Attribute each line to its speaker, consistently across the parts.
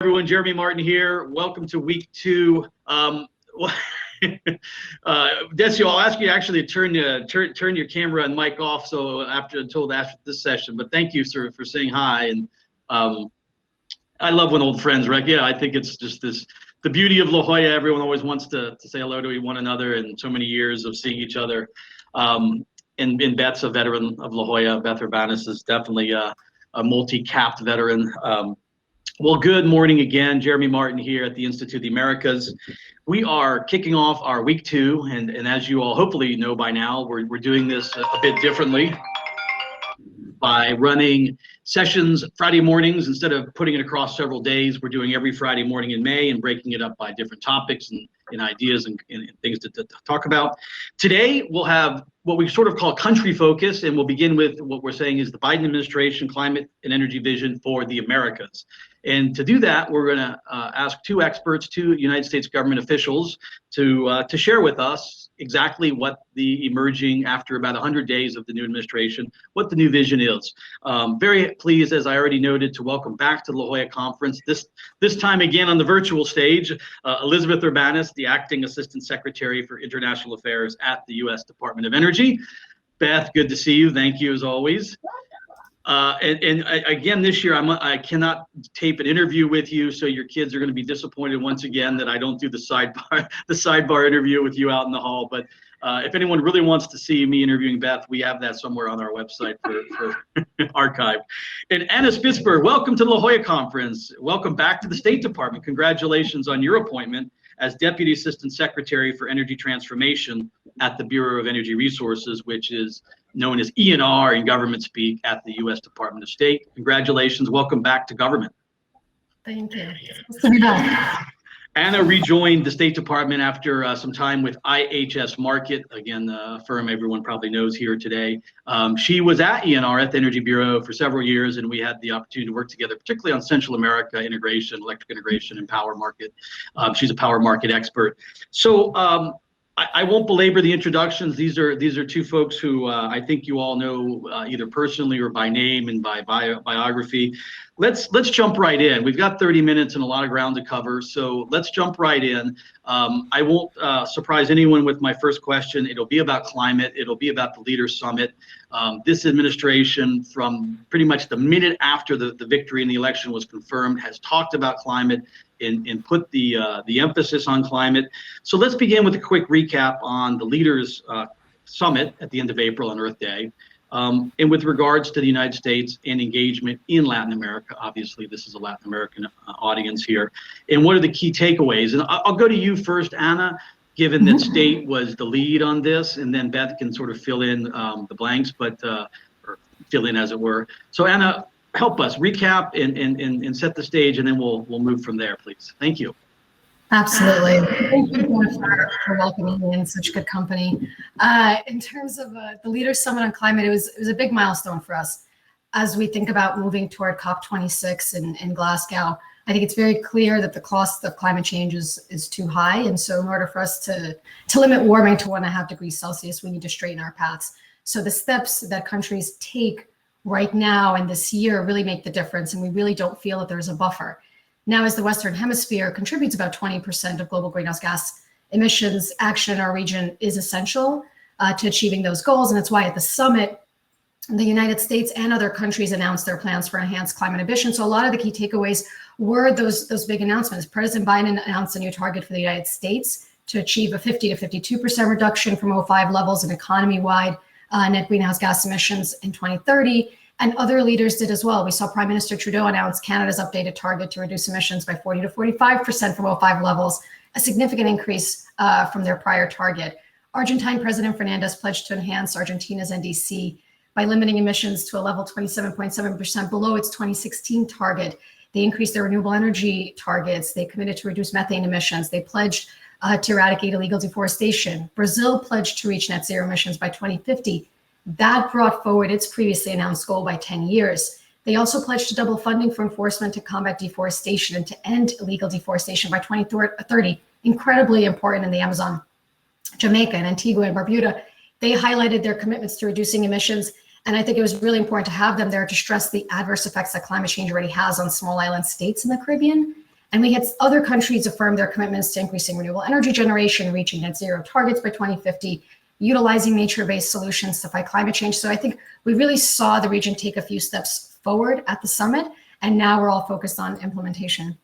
Speaker 1: Everyone, Jeremy Martin here. Welcome to week 2. Decio, I'll ask you actually to turn your camera and mic off. So after this session, but thank you, sir, for saying hi. And I love when old friends, right? Yeah, I think it's just the beauty of La Jolla. Everyone always wants to say hello to one another, and so many years of seeing each other. And Beth's a veteran of La Jolla. Beth Urbanist is definitely a multi-capped veteran. Well, good morning again. Jeremy Martin here at the Institute of the Americas. We are kicking off our week 2, and as you all hopefully know by now, we're doing this a bit differently by running sessions Friday mornings. Instead of putting it across several days, we're doing every Friday morning in May and breaking it up by different topics and ideas and things to talk about. Today, we'll have what we sort of call country focus, and we'll begin with what we're saying is the Biden administration climate and energy vision for the Americas. And to do that, we're going to ask 2 experts, 2 United States government officials, to share with us exactly what the emerging after about 100 days of the new administration, what the new vision is. Very pleased, as I already noted, to welcome back to the La Jolla Conference, this time again on the virtual stage, Elizabeth Urbanist, the Acting Assistant Secretary for International Affairs at the U.S. Department of Energy. Beth, good to see you. Thank you as always. And again, this year, I cannot tape an interview with you, so your kids are going to be disappointed once again that I don't do the sidebar interview with you out in the hall. But if anyone really wants to see me interviewing Beth, we have that somewhere on our website for archive. And Anna Spitzberg, welcome to the La Jolla Conference. Welcome back to the State Department. Congratulations on your appointment as Deputy Assistant Secretary for Energy Transformation at the Bureau of Energy Resources, which is known as ENR in government speak at the U.S. Department of State. Congratulations. Welcome back to government.
Speaker 2: Thank you. It's to be back.
Speaker 1: Anna rejoined the State Department after some time with IHS Markit, again, the firm everyone probably knows here today. She was at ENR, at the Energy Bureau, for several years, and we had the opportunity to work together, particularly on Central America integration, electric integration, and power market. She's a power market expert. So I won't belabor the introductions. These are 2 folks who I think you all know either personally or by name and by biography. Let's jump right in. We've got 30 minutes and a lot of ground to cover, so let's jump right in. I won't surprise anyone with my first question. It'll be about climate. It'll be about the Leaders Summit. This administration, from pretty much the minute after the victory in the election was confirmed, has talked about climate and put the emphasis on climate. So let's begin with a quick recap on the Leaders Summit at the end of April on Earth Day. And with regards to the United States and engagement in Latin America, obviously this is a Latin American audience here. And what are the key takeaways? And I'll go to you first, Anna, given that State was the lead on this, and then Beth can sort of fill in the blanks, but or fill in as it were. So Anna, help us recap and set the stage, and then we'll move from there, please. Thank you.
Speaker 2: Absolutely. Thank you for welcoming me in such good company. In terms of the Leaders Summit on Climate, it was a big milestone for us as we think about moving toward COP26 in Glasgow. I think it's very clear that the cost of climate change is too high, and so in order for us to limit warming to 1.5 degrees Celsius, we need to straighten our paths. So the steps that countries take right now and this year really make the difference, and we really don't feel that there's a buffer. Now, as the Western Hemisphere contributes about 20% of global greenhouse gas emissions, action in our region is essential to achieving those goals. And that's why at the summit, the United States and other countries announced their plans for enhanced climate ambition. So a lot of the key takeaways were those big announcements. President Biden announced a new target for the United States to achieve a 50 to 52% reduction from 2005 levels in economy-wide net greenhouse gas emissions in 2030. And other leaders did as well. We saw Prime Minister Trudeau announce Canada's updated target to reduce emissions by 40 to 45% from 2005 levels, a significant increase from their prior target. Argentine President Fernandez pledged to enhance Argentina's NDC by limiting emissions to a level 27.7% below its 2016 target. They increased their renewable energy targets. They committed to reduce methane emissions. They pledged to eradicate illegal deforestation. Brazil pledged to reach net zero emissions by 2050. That brought forward its previously announced goal by 10 years. They also pledged to double funding for enforcement to combat deforestation and to end illegal deforestation by 2030. Incredibly important in the Amazon. Jamaica and Antigua and Barbuda, they highlighted their commitments to reducing emissions. And I think it was really important to have them there to stress the adverse effects that climate change already has on small island states in the Caribbean. And we had other countries affirm their commitments to increasing renewable energy generation, reaching net zero targets by 2050, utilizing nature-based solutions to fight climate change. So I think we really saw the region take a few steps forward at the summit, and now we're all focused on implementation.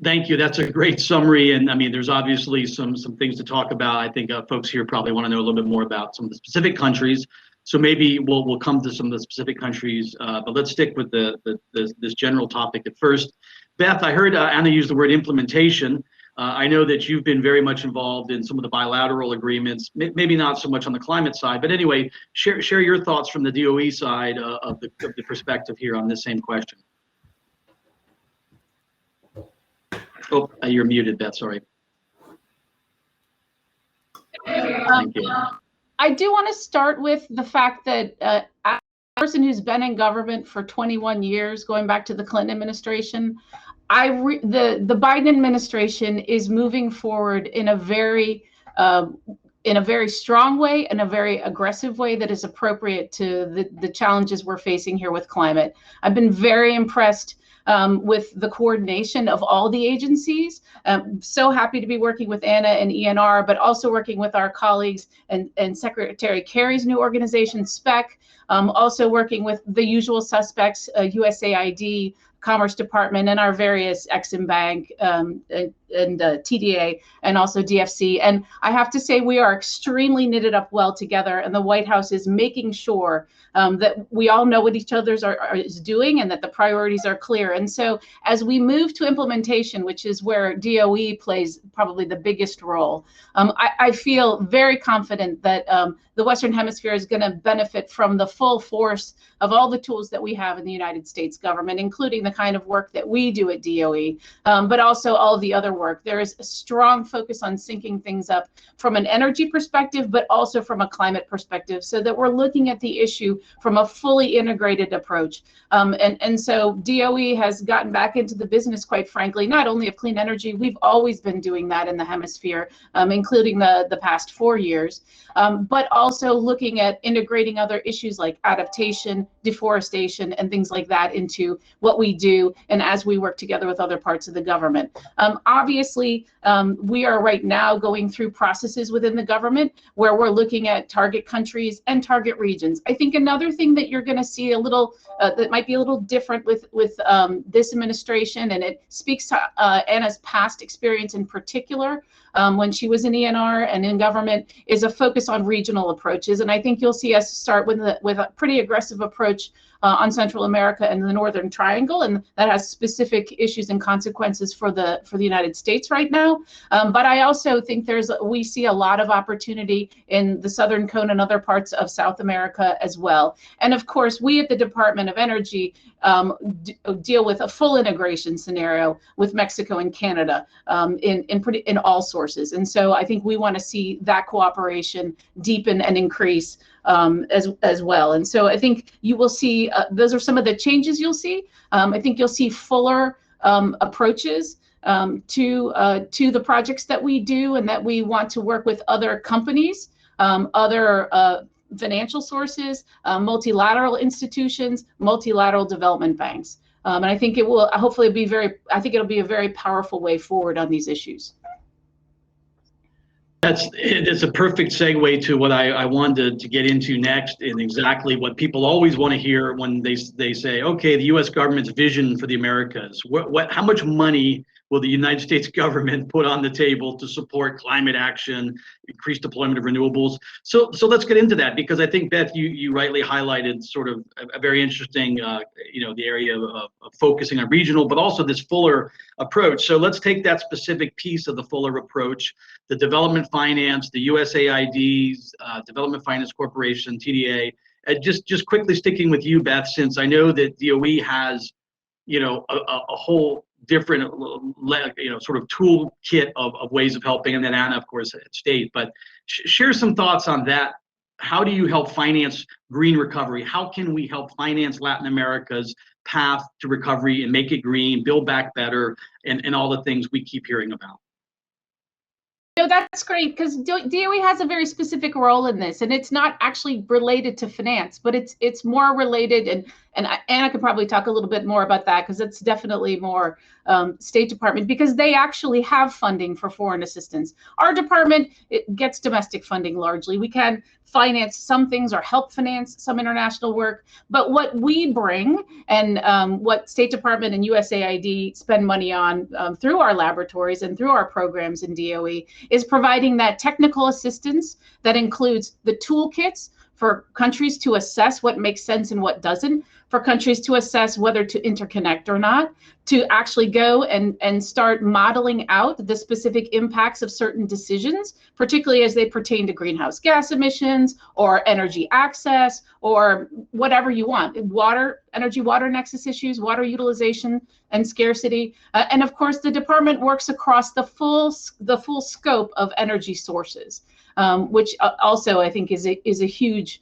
Speaker 1: Thank you. That's a great summary. And I mean, there's obviously some things to talk about. I think folks here probably want to know a little bit more about some of the specific countries. So maybe we'll come to some of the specific countries, but let's stick with this general topic at first. Beth, I heard Anna use the word implementation. I know that you've been very much involved in some of the bilateral agreements, maybe not so much on the climate side, but anyway, share your thoughts from the DOE side of the perspective here on this same question. Oh, you're muted, Beth, sorry. Thank you.
Speaker 3: I do want to start with the fact that as a person who's been in government for 21 years, going back to the Clinton administration, the Biden administration is moving forward in a very strong way and a very aggressive way that is appropriate to the challenges we're facing here with climate. I've been very impressed with the coordination of all the agencies. So happy to be working with Anna and ENR, but also working with our colleagues and Secretary Kerry's new organization, SPEC, also working with the usual suspects, USAID, Commerce Department, and our various Exim Bank and TDA, and also DFC. And I have to say, we are extremely knitted up well together, and the White House is making sure that we all know what each other's is doing and that the priorities are clear. And so as we move to implementation, which is where DOE plays probably the biggest role, I feel very confident that the Western Hemisphere is going to benefit from the full force of all the tools that we have in the United States government, including the kind of work that we do at DOE, but also all of the other work. There is a strong focus on syncing things up from an energy perspective, but also from a climate perspective, so that we're looking at the issue from a fully integrated approach. And so DOE has gotten back into the business, quite frankly, not only of clean energy, we've always been doing that in the hemisphere, including the past 4 years, but also looking at integrating other issues like adaptation, deforestation, and things like that into what we do, and as we work together with other parts of the government. Obviously, we are right now going through processes within the government where we're looking at target countries and target regions. I think another thing that you're going to see a little that might be a little different with this administration, and it speaks to Anna's past experience in particular when she was in ENR and in government, is a focus on regional approaches. And I think you'll see us start with a pretty aggressive approach on Central America and the Northern Triangle, and that has specific issues and consequences for the United States right now. But I also think we see a lot of opportunity in the Southern Cone and other parts of South America as well. And of course, we at the Department of Energy deal with a full integration scenario with Mexico and Canada in all sources. And so I think we want to see that cooperation deepen and increase as well. And so I think you will see, those are some of the changes you'll see. I think you'll see fuller approaches to the projects that we do, and that we want to work with other companies, other financial sources, multilateral institutions, multilateral development banks. And I think it will hopefully be it'll be a very powerful way forward on these issues.
Speaker 1: It's a perfect segue to what I wanted to get into next, and exactly what people always want to hear when they say, okay, the U.S. government's vision for the Americas. How much money will the United States government put on the table to support climate action, increased deployment of renewables? So let's get into that, because I think, Beth, you rightly highlighted sort of a very interesting, the area of focusing on regional, but also this fuller approach. So let's take that specific piece of the fuller approach, the development finance, the USAID's Development Finance Corporation, TDA. Just quickly sticking with you, Beth, since I know that DOE has, a whole different, sort of toolkit of ways of helping, and then Anna, of course, at state. But share some thoughts on that. How do you help finance green recovery? How can we help finance Latin America's path to recovery and make it green, build back better, and all the things we keep hearing about?
Speaker 3: That's great, because DOE has a very specific role in this, and it's not actually related to finance, but it's more related and Anna could probably talk a little bit more about that, because it's definitely more State Department, because they actually have funding for foreign assistance. Our department, it gets domestic funding largely. We can finance some things or help finance some international work, but what we bring and what State Department and USAID spend money on through our laboratories and through our programs in DOE is providing that technical assistance that includes the toolkits for countries to assess what makes sense and what doesn't, for countries to assess whether to interconnect or not, to actually go and start modeling out the specific impacts of certain decisions, particularly as they pertain to greenhouse gas emissions or energy access or whatever you want, water, energy water nexus issues, water utilization and scarcity. And of course, the department works across the full scope of energy sources, which also I think is a huge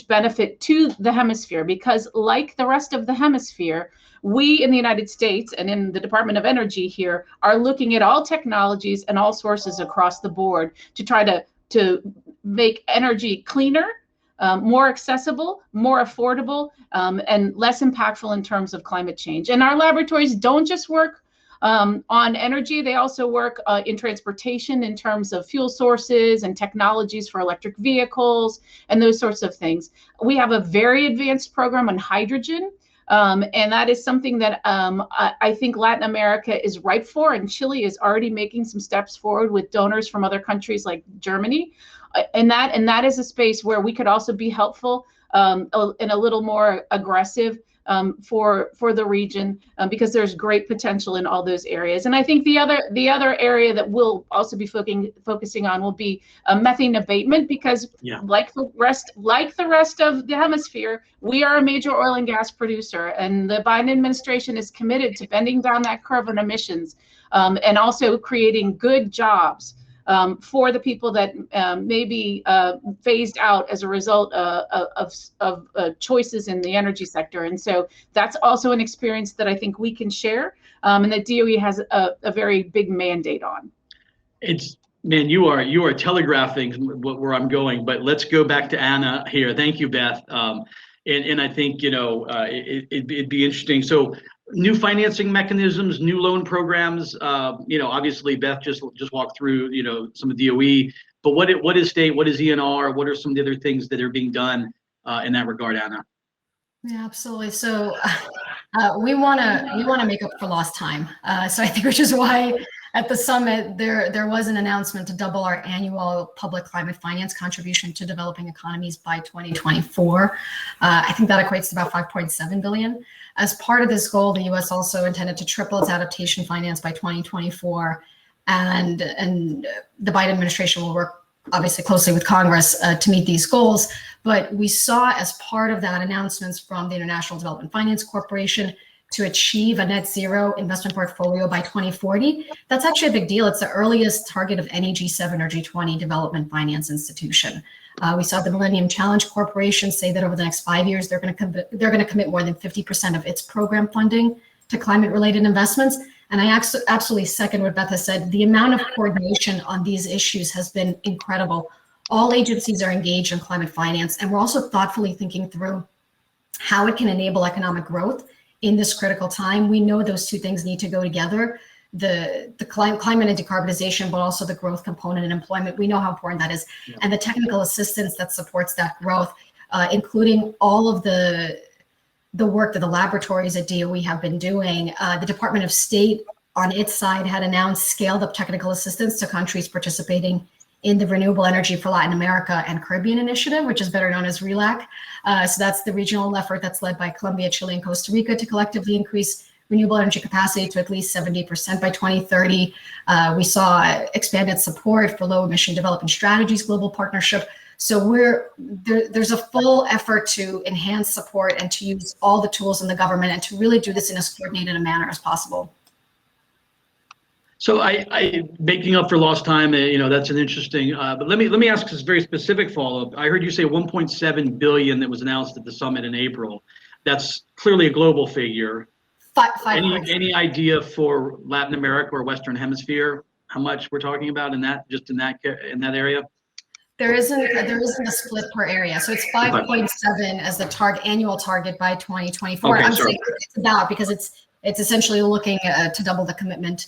Speaker 3: benefit to the hemisphere, because like the rest of the hemisphere, we in the United States and in the Department of Energy here are looking at all technologies and all sources across the board to try to make energy cleaner, more accessible, more affordable, and less impactful in terms of climate change. And our laboratories don't just work on energy, they also work in transportation in terms of fuel sources and technologies for electric vehicles and those sorts of things. We have a very advanced program on hydrogen, and that is something that I think Latin America is ripe for, and Chile is already making some steps forward with donors from other countries like Germany. And that is a space where we could also be helpful and a little more aggressive for the region, because there's great potential in all those areas. And I think the other area that we'll also be focusing on will be methane abatement, because like the rest of the hemisphere, we are a major oil and gas producer, and the Biden administration is committed to bending down that curve on emissions, and also creating good jobs for the people that may be phased out as a result of choices in the energy sector. And so that's also an experience that I think we can share, and that DOE has a very big mandate on.
Speaker 1: Man, you are telegraphing where I'm going, but let's go back to Anna here. Thank you, Beth. And I think, it'd be interesting. So new financing mechanisms, new loan programs, obviously Beth just walked through, some of DOE, but what is state, what is ENR, what are some of the other things that are being done in that regard, Anna?
Speaker 2: Yeah, absolutely. So we want to make up for lost time. So I think, which is why at the summit there was an announcement to double our annual public climate finance contribution to developing economies by 2024. I think that equates to about 5.7 billion. As part of this goal, the U.S. also intended to triple its adaptation finance by 2024, and the Biden administration will work obviously closely with Congress to meet these goals. But we saw as part of that announcements from the International Development Finance Corporation to achieve a net zero investment portfolio by 2040. That's actually a big deal. It's the earliest target of any G7 or G20 development finance institution. We saw the Millennium Challenge Corporation say that over the next 5 years, they're going to commit more than 50% of its program funding to climate-related investments. And I absolutely second what Beth has said. The amount of coordination on these issues has been incredible. All agencies are engaged in climate finance, and we're also thoughtfully thinking through how it can enable economic growth in this critical time. We know those two things need to go together, the climate and decarbonization, but also the growth component and employment. We know how important that is. Yeah. And the technical assistance that supports that growth, including all of the work that the laboratories at DOE have been doing. The Department of State on its side had announced scaled up technical assistance to countries participating in the Renewable Energy for Latin America and Caribbean Initiative, which is better known as RELAC. So that's the regional effort that's led by Colombia, Chile, and Costa Rica to collectively increase renewable energy capacity to at least 70% by 2030. We saw expanded support for low emission development strategies, global partnership. So there's a full effort to enhance support and to use all the tools in the government and to really do this in as coordinated a manner as possible.
Speaker 1: So I making up for lost time, that's an interesting, but let me ask this very specific follow-up. I heard you say 1.7 billion that was announced at the summit in April. That's clearly a global figure. Any idea for Latin America or Western Hemisphere, how much we're talking about in that area?
Speaker 2: There isn't a split per area. So it's 5.7 as the annual target by 2024.
Speaker 1: Okay,
Speaker 2: I'm
Speaker 1: sorry.
Speaker 2: saying it's about because it's essentially looking to double the commitment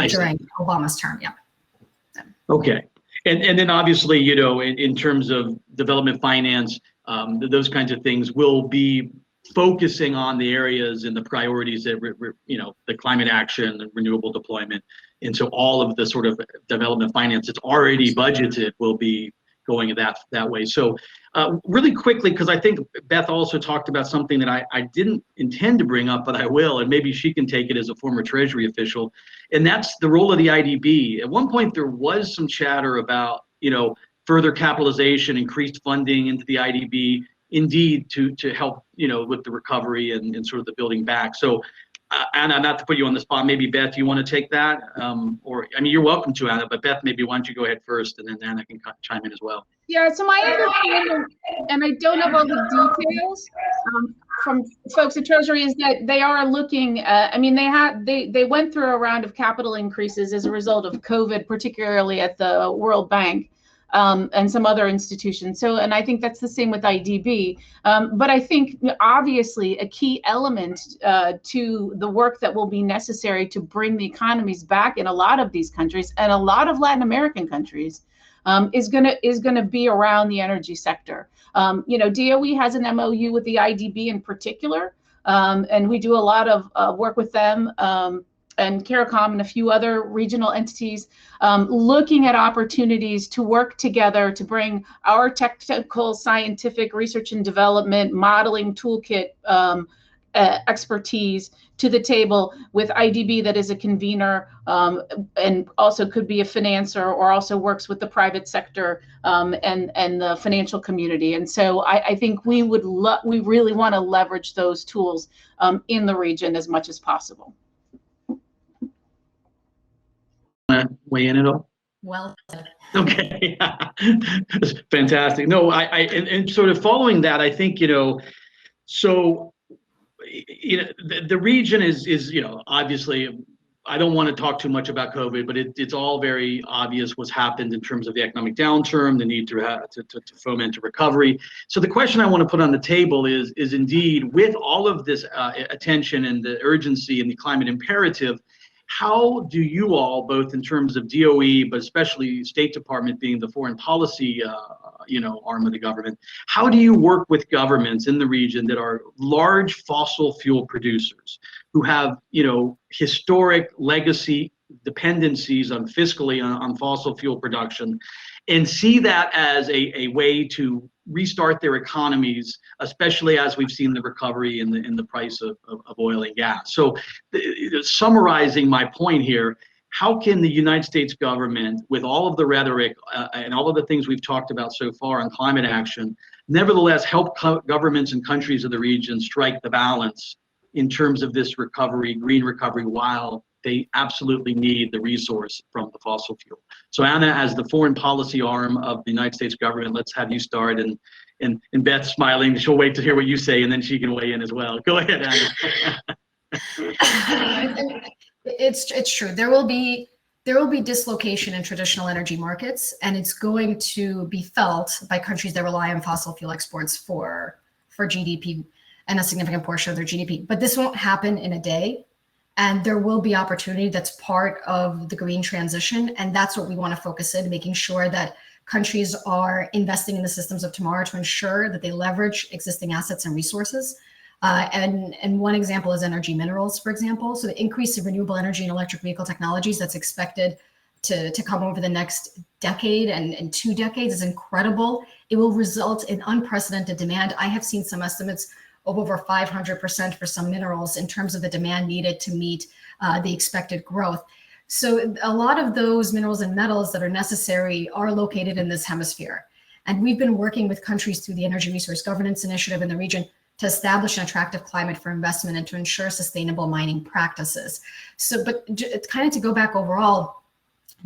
Speaker 2: during Obama's term. Yeah.
Speaker 1: Okay. And then obviously, you know, in terms of development finance, those kinds of things will be focusing on the areas and the priorities that, you know, the climate action and renewable deployment. And so all of the sort of development finance that's already budgeted will be going that way. So really quickly, because I think Beth also talked about something that I didn't intend to bring up, but I will, and maybe she can take it as a former Treasury official, and that's the role of the IDB. At one point, there was some chatter about, you know, further capitalization, increased funding into the IDB, indeed, to help, you know, with the recovery and sort of the building back. So Anna, not to put you on the spot, maybe Beth, you want to take that? Or, I mean, you're welcome to, Anna, but Beth, maybe why don't you go ahead first, and then Anna can chime in as well.
Speaker 3: Yeah, so my understanding, and I don't have all the details from folks at Treasury, is that they are looking at, I mean, they went through a round of capital increases as a result of COVID, particularly at the World Bank. And some other institutions. So, and I think that's the same with IDB. But I think obviously a key element to the work that will be necessary to bring the economies back in a lot of these countries and a lot of Latin American countries is gonna be around the energy sector. You know, DOE has an MOU with the IDB in particular, and we do a lot of work with them. And CARICOM and a few other regional entities, looking at opportunities to work together to bring our technical, scientific research and development, modeling toolkit expertise to the table with IDB that is a convener and also could be a financer or also works with the private sector and the financial community. And so I think we really want to leverage those tools in the region as much as possible.
Speaker 1: Weigh in at all?
Speaker 2: Well said.
Speaker 1: Okay. Fantastic. No, and sort of following that, I think, you know, so, you know, the region is, you know, obviously, I don't want to talk too much about COVID, but it's all very obvious what's happened in terms of the economic downturn, the need to foment a recovery. So the question I want to put on the table is indeed, with all of this attention and the urgency and the climate imperative, how do you all, both in terms of DOE, but especially State Department being the foreign policy, you know, arm of the government, how do you work with governments in the region that are large fossil fuel producers who have, you know, historic legacy dependencies on fiscally on fossil fuel production, and see that as a way to restart their economies, especially as we've seen the recovery in the price of oil and gas. So summarizing my point here, how can the United States government, with all of the rhetoric and all of the things we've talked about so far on climate action, nevertheless help governments and countries of the region strike the balance in terms of this recovery, green recovery, while they absolutely need the resource from the fossil fuel? So Anna, as the foreign policy arm of the United States government, let's have you start. And Beth's smiling, she'll wait to hear what you say, and then she can weigh in as well. Go ahead, Anna.
Speaker 2: It's true. There will be dislocation in traditional energy markets, and it's going to be felt by countries that rely on fossil fuel exports for GDP and a significant portion of their GDP. But this won't happen in a day. And there will be opportunity that's part of the green transition. And that's what we want to focus in, making sure that countries are investing in the systems of tomorrow to ensure that they leverage existing assets and resources. And one example is energy minerals, for example. So the increase in renewable energy and electric vehicle technologies that's expected to come over the next decade and 2 decades is incredible. It will result in unprecedented demand. I have seen some estimates of over 500% for some minerals in terms of the demand needed to meet the expected growth. So a lot of those minerals and metals that are necessary are located in this hemisphere. And we've been working with countries through the Energy Resource Governance Initiative in the region to establish an attractive climate for investment and to ensure sustainable mining practices. So, but kind of to go back overall,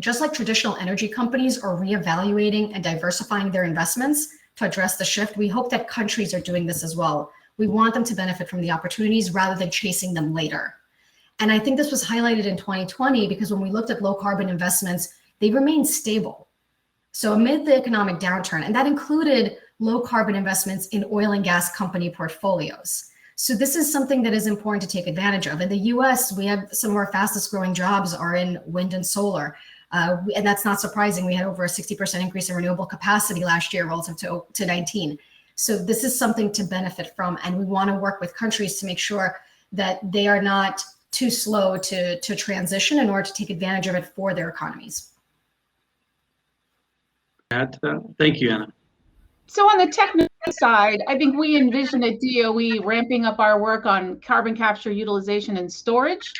Speaker 2: just like traditional energy companies are reevaluating and diversifying their investments to address the shift, we hope that countries are doing this as well. We want them to benefit from the opportunities rather than chasing them later. And I think this was highlighted in 2020 because when we looked at low carbon investments, they remained stable. So amid the economic downturn, and that included low carbon investments in oil and gas company portfolios. So this is something that is important to take advantage of. In the US, we have some of our fastest growing jobs are in wind and solar. And that's not surprising. We had over a 60% increase in renewable capacity last year relative to 19. So this is something to benefit from. And we want to work with countries to make sure that they are not too slow to transition in order to take advantage of it for their economies.
Speaker 1: Thank you, Anna.
Speaker 3: So on the technical side, I think we envision at DOE ramping up our work on carbon capture, utilization, and storage,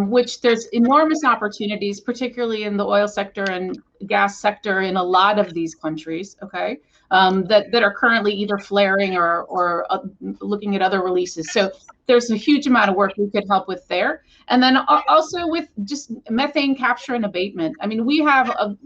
Speaker 3: which there's enormous opportunities, particularly in the oil sector and gas sector in a lot of these countries, okay, that are currently either flaring or looking at other releases. So there's a huge amount of work we could help with there. And then also with just methane capture and abatement. I mean, we have a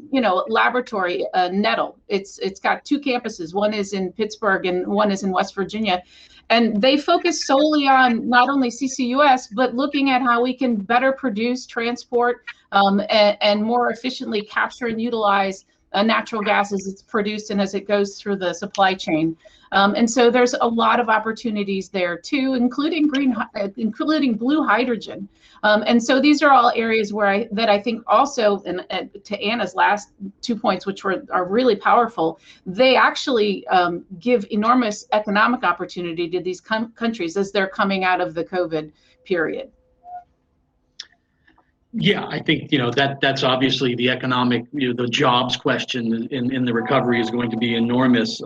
Speaker 3: laboratory, Nettle. It's got 2 campuses. One is in Pittsburgh and one is in West Virginia. And they focus solely on not only CCUS, but looking at how we can better produce, transport, and more efficiently capture and utilize natural gas as it's produced and as it goes through the supply chain. And so there's a lot of opportunities there too, including blue hydrogen. And so these are all areas where I think also, and to Anna's last 2 points, which are really powerful, they actually give enormous economic opportunity to these countries as they're coming out of the COVID period.
Speaker 1: Yeah, I think that's obviously the economic, the jobs question in the recovery is going to be enormous.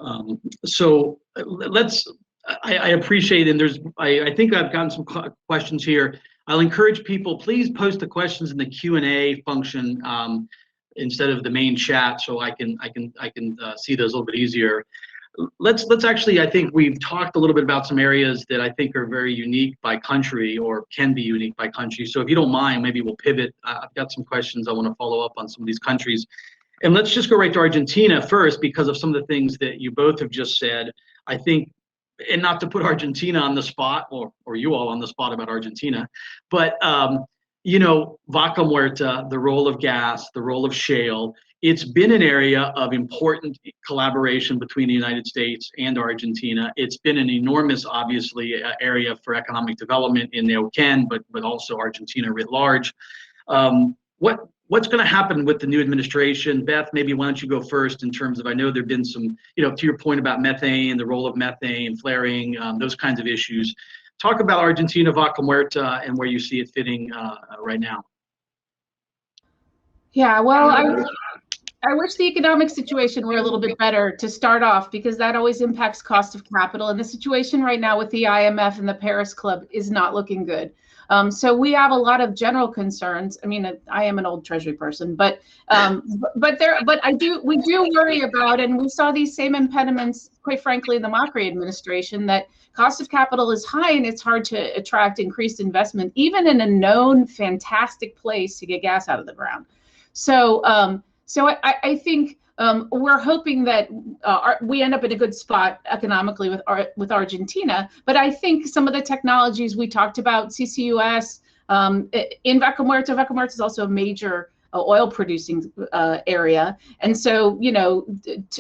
Speaker 1: So I appreciate, and I think I've gotten some questions here. I'll encourage people, please post the questions in the Q&A function instead of the main chat, so I can see those a little bit easier. Let's actually, I think we've talked a little bit about some areas that I think are very unique by country or can be unique by country. So if you don't mind, maybe we'll pivot. I've got some questions I want to follow up on some of these countries. And let's just go right to Argentina first because of some of the things that you both have just said. I think, and not to put Argentina on the spot or you all on the spot about Argentina, but Vaca Muerta, the role of gas, the role of shale, it's been an area of important collaboration between the United States and Argentina. It's been an enormous, obviously, area for economic development in Neuquén, but also Argentina writ large. What's going to happen with the new administration? Beth, maybe why don't you go first in terms of, I know there've been some, to your point about methane, the role of methane, flaring, those kinds of issues. Talk about Argentina, Vaca Muerta, and where you see it fitting right now.
Speaker 3: Yeah, well, I wish the economic situation were a little bit better to start off, because that always impacts cost of capital. And the situation right now with the IMF and the Paris Club is not looking good. So we have a lot of general concerns. I mean, I am an old Treasury person, but we do worry about, and we saw these same impediments, quite frankly, in the Macri administration, that cost of capital is high and it's hard to attract increased investment, even in a known fantastic place to get gas out of the ground. So I think we're hoping that we end up in a good spot economically with Argentina. But I think some of the technologies we talked about, CCUS, in Vaca Muerta is also a major oil producing area. And so,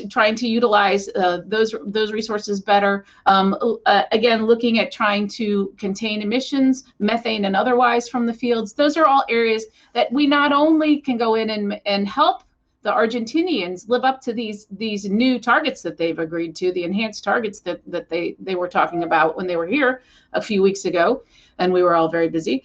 Speaker 3: trying to utilize those resources better. Again, looking at trying to contain emissions, methane and otherwise from the fields. Those are all areas that we not only can go in and help the Argentinians live up to these new targets that they've agreed to, the enhanced targets that they were talking about when they were here a few weeks ago, and we were all very busy.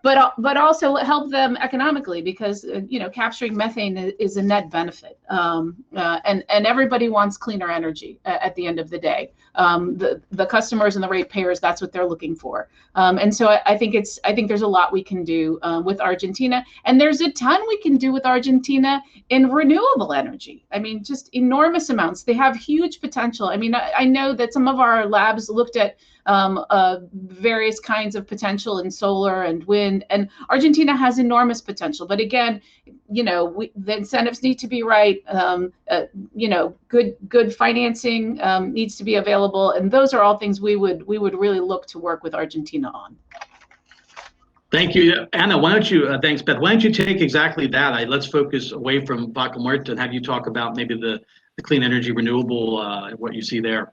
Speaker 3: But also help them economically, because capturing methane is a net benefit, and everybody wants cleaner energy at the end of the day. The customers and the ratepayers, that's what they're looking for. And so I think there's a lot we can do with Argentina, and there's a ton we can do with Argentina in renewable energy. I mean, just enormous amounts. They have huge potential. I mean, I know that some of our labs looked at various kinds of potential in solar and wind, and Argentina has enormous potential. But again, the incentives need to be right. Good financing needs to be available, and those are all things we would really look to work with Argentina on.
Speaker 1: Thank you, Anna. Why don't you? Thanks, Beth. Why don't you take exactly that? Let's focus away from Vaca Muerta and have you talk about maybe the clean energy, renewable, what you see there.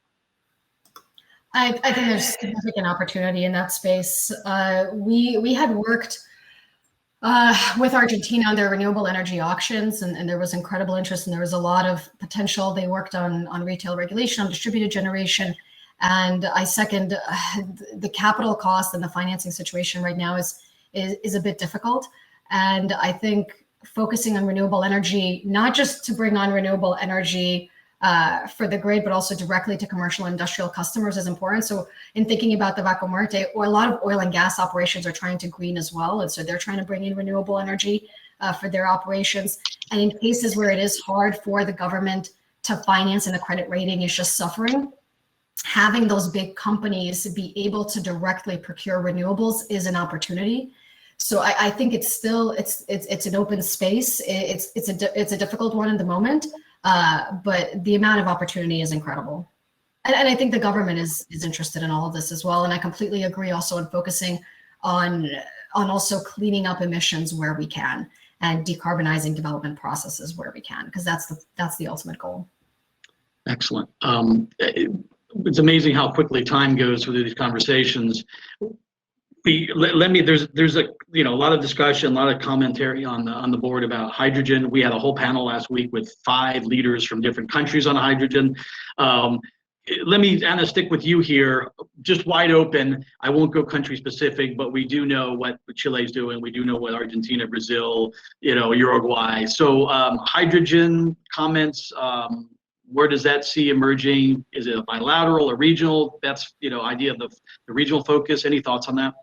Speaker 2: I think there's significant opportunity in that space. We had worked with Argentina on their renewable energy auctions, and there was incredible interest, and there was a lot of potential. They worked on retail regulation, on distributed generation, and I second the capital cost and the financing situation right now is a bit difficult. And I think focusing on renewable energy, not just to bring on renewable energy for the grid, but also directly to commercial and industrial customers is important. So in thinking about the Vaca Muerta, or a lot of oil and gas operations are trying to green as well. And so they're trying to bring in renewable energy for their operations. And in cases where it is hard for the government to finance and the credit rating is just suffering, having those big companies be able to directly procure renewables is an opportunity. So I think it's still, it's an open space. It's a difficult one in the moment. But the amount of opportunity is incredible. And I think the government is interested in all of this as well. And I completely agree also in focusing on also cleaning up emissions where we can and decarbonizing development processes where we can, because that's the ultimate goal.
Speaker 1: Excellent. It's amazing how quickly time goes through these conversations. There's a lot of discussion, a lot of commentary on the board about hydrogen. We had a whole panel last week with 5 leaders from different countries on hydrogen. Let me, Anna, stick with you here, just wide open. I won't go country specific, but we do know what Chile's doing. We do know what Argentina, Brazil, Uruguay. So hydrogen comments. Where does that see emerging? Is it a bilateral or regional? That's idea of the regional focus. Any thoughts on that?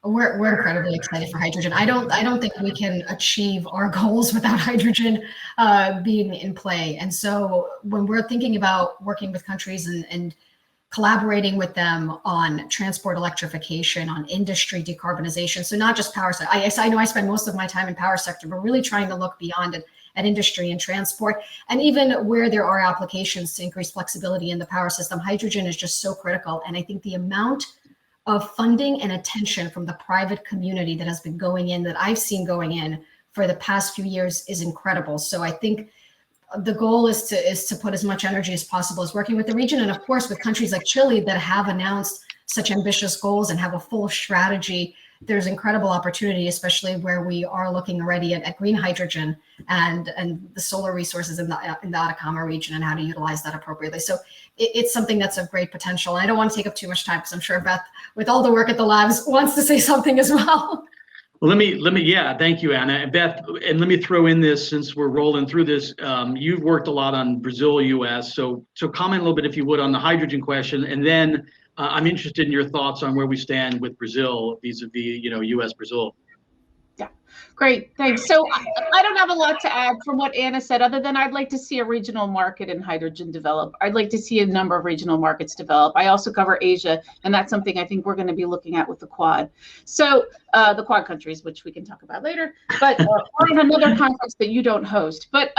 Speaker 2: We're incredibly excited for hydrogen. I don't think we can achieve our goals without hydrogen being in play. And so when we're thinking about working with countries and collaborating with them on transport electrification, on industry decarbonization, so not just power sector. I know I spend most of my time in power sector, but really trying to look beyond it at industry and transport, and even where there are applications to increase flexibility in the power system. Hydrogen is just so critical. And I think the amount of funding and attention from the private community that has been going in, that I've seen going in for the past few years, is incredible. So I think the goal is to put as much energy as possible as working with the region, and of course with countries like Chile that have announced such ambitious goals and have a full strategy. There's incredible opportunity, especially where we are looking already at green hydrogen and the solar resources in the Atacama region and how to utilize that appropriately. So it's something that's of great potential. And I don't want to take up too much time because I'm sure Beth, with all the work at the labs, wants to say something as well.
Speaker 1: Well, yeah, thank you, Anna. And Beth, and let me throw in this, since we're rolling through this, you've worked a lot on Brazil, US. So comment a little bit, if you would, on the hydrogen question. And then I'm interested in your thoughts on where we stand with Brazil vis-a-vis, US, Brazil.
Speaker 3: Yeah, great, thanks. So I don't have a lot to add from what Anna said, other than I'd like to see a regional market in hydrogen develop. I'd like to see a number of regional markets develop. I also cover Asia, and that's something I think we're going to be looking at with the Quad. So the Quad countries, which we can talk about later, but or in another conference that you don't host. But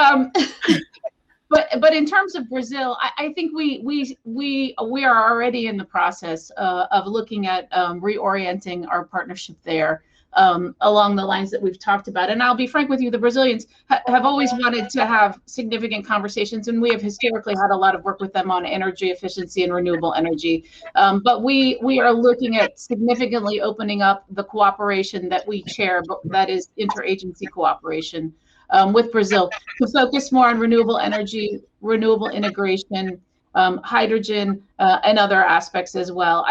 Speaker 3: But in terms of Brazil, I think we are already in the process of looking at reorienting our partnership there along the lines that we've talked about. And I'll be frank with you, the Brazilians have always wanted to have significant conversations, and we have historically had a lot of work with them on energy efficiency and renewable energy. But we are looking at significantly opening up the cooperation that we share, that is interagency cooperation. With Brazil, to focus more on renewable energy, renewable integration, hydrogen, and other aspects as well.